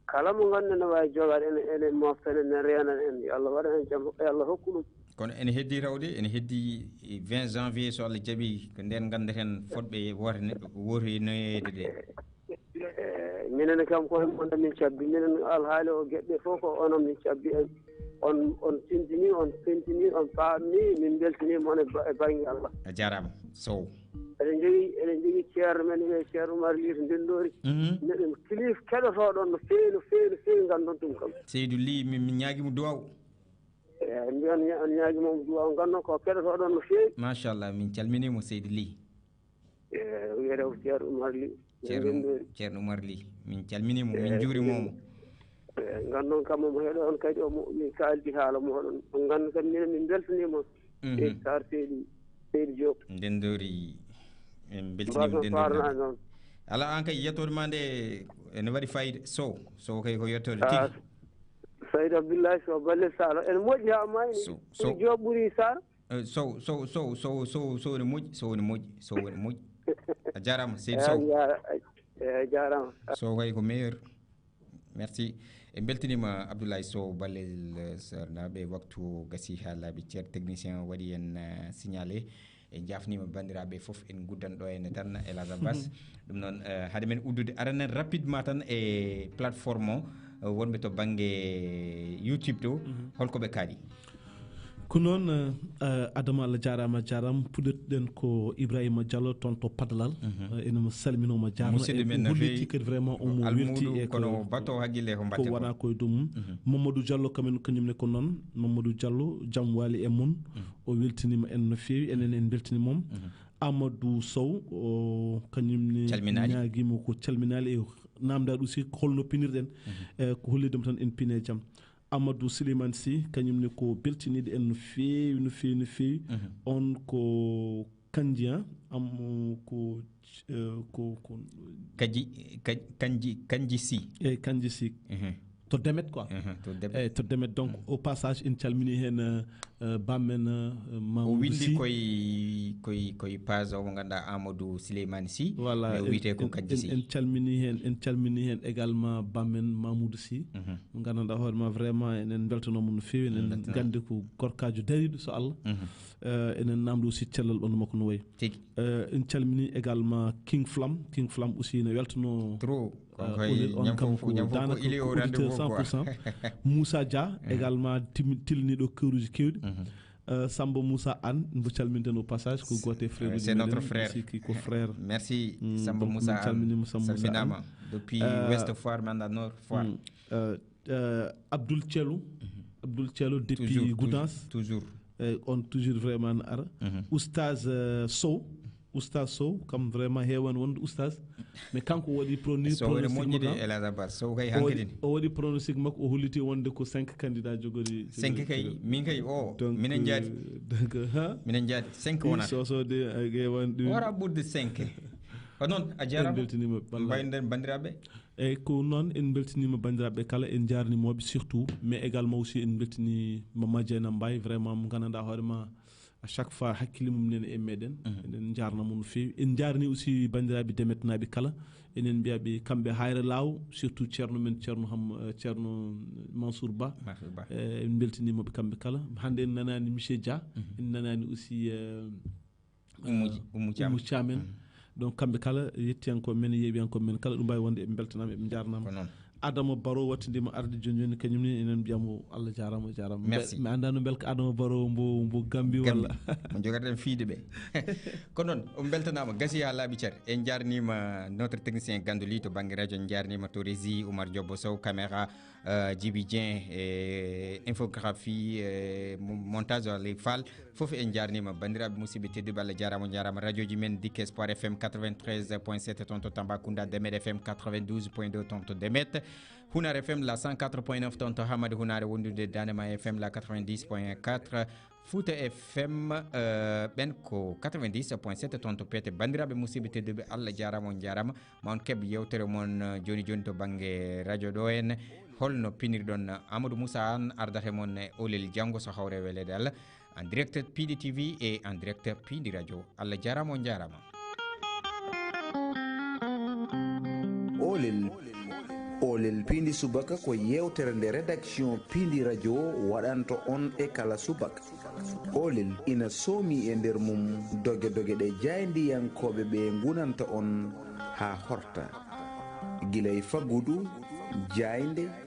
Kala mo ganduɗa ne wawi jogade ene moftane ne renan en yo Allah waɗan en jaam yo Allah hokku ɗum. Kono ene heddi rawde ene heddi 20 janvier so Allah jaaɓi ko nden gandeten fodɓe wote neɗɗo ko woori noyede de. Minen kam koye mon min cabbi minen alhaali o gueɗɗe fof ko onon min cabbi en on tintini on pentini on paamni min beltinima on e banggue Allah. A jarama Sow. eɗen jogui ceerno men wiye ceerno Oumar Ly to Ndendori neɗen kilif keɗotoɗon no feewi gandon ɗum kam. Seydou Ly min ñaguimo duwaw. eyi mbiyan on ñaguimomo duwaw gandon ko keɗotoɗon no feewi. Machallah min calminimo Seydou Ly. wiyete ko ceerno Oumar Ly ceerno Oumar Ly min calminimo min juurimomo. gandon kam omo heeɗo on kadi min kaldi haala moɗon on ganda kam minen min beltanima on Seydi Sarr Seydi Diop Ndendori en beltinima Ndendori ala an kay yettode ma nde ene waɗi fayida Sow kay ko yettode tigi Seydou Abdoulaye Sow Ballel Salo ene moƴƴi ha mayni ɓuuri Diop ɓuuri Sarr Sow ene moƴƴi a jarama Seydou Sow jarama Sow kay ko meilleur merci en beltinima Abdoulaye Sow Ballel Sarr naɓe waktu gasi ha laaɓi ceer technicien waɗi en signalé e jafnima bandiraɓe foof en guddanɗo ene tan Elhadj Abbas ɗum noon haade men uddude aranen rapidement tan e plateforme o wonɓe to banggue YouTube to holkoɓe kaaɗi ko noon Adama Allah jarama puɗɗoɗen ko Ibrahima Diallo toon to Padalal enemo salminoma jarama e holliti kadi vraiment omo welti e kono batto haqqille ko ko waɗa koye ɗum Mamadou Diallo kañumne ko noon Mamadou Diallo jaam waali e mon o weltinima en no fewi enen en beltinimom Amadou Sow o kañumne ñaguimo ko calminali e namdade aussi holno pinirɗen ko hollidemo tan en piine jaam Amadou Souleymane Sy kañumne ko beltinide en no fewi on ko Kandji Kandji Sy eyyi Kandji Sy to demet quoi to demet donc au passage en calmini hen bammen o windi koy page o ganda Amadou Souleymane Sy voilà wite ko kanji si en calmini hen également bammen Mamoudou Sy mo gandanɗa hoorema vraiment enen beltanomo no fewi enen gandi ko gorkajo dariɗo so Allah enen namdo aussi cellal ɓandu makko no wayi en calmini également King Flam aussi ne weltano trop on kam ko danaka auditeur 100% Moussa Dia également tilniɗo kewruji kewɗi Samba Moussa Anne mbo calminten au passage ko gote frère c'est notre frère ko frère merci Samba Moussa Anne salminama depuis West Foire manda Nord Foire Abdoul Thielou depuis Goudans toujours on toujours vraiment ara Oustaz Sow comme vraiment hewan wonde oustaz mais kanko waɗi pronostic o waɗi pronostic makko o holliti wonde ko 5 candidat jogori 5 kay min kay minen jaadi minen jaadi 5 wona sosode hewan wara ɓurde 5 ko noon a jarama beltinima mbayden bandiraɓe eyyi ko noon en beltinima bandiraɓe kala en jarnimoɓe surtout mais également aussi en beltini Mama Dieyna Mbaye vraiment mo gandanɗa hoorema à chaque fois hakkille mum nene e meɗen enen jarnamo no fewi en jarni aussi bandiraɓe demetnaɓe kala enen mbiyaɓe kamɓe hayre law surtout ceerno men ceerno Mansour Ba en beltinimaɓe kamɓe kala hande en nanani monsieur Dia en nanani aussi Oumou Thiamen donc kamɓe kala yettiyankoɓe men yeeɓiyankoɓe men kala ɗum mbawi wonde eɓe beltanama eɓe jarnama Adama Barrow wattindima arde joni kañum ni enen mbiyamo Allah jarama mi andano belko Adama Barrow mbo Gambie walla mo jogaten fiide ɓe ko noon on beltanama gasi ha laaɓi cer en jarnima notre technicien Gandoli to banggue radio en jarnima to régie Oumar Diobbo Sow caméra Djibi Dieng infographie montage les fall foof en jarnima bandiraɓe musidɓe tedduɓe Allah jarama radio ji men Dik Espoir FM 93.7 ton to Tambacounda Demet FM 92.2 ton to Demet Hunar FM la 104.9 ton to Hamadi Hunare wondude Danema FM la 90.4 Fouta FM ɓen ko 90.7 ton to Pete bandiraɓe musidɓe tedduɓe Allah jarama on jarama ma on keɓ yewtere mon joni to banggue radio ɗo en holno pinirɗon Amadou Moussa Anne ardate mon e olel janggo so hawre welede Allah en direct Pidi TV et en direct Pidi Radio Allah jarama on jarama olel Pindi subaka ko yewtere nde rédaction Pindi radio waɗanto on e kala subaka olel ina soomi e nder mum doge ɗe jayndiyankoɓe ɓe gunanta on ha horta guilay faggudu jaynde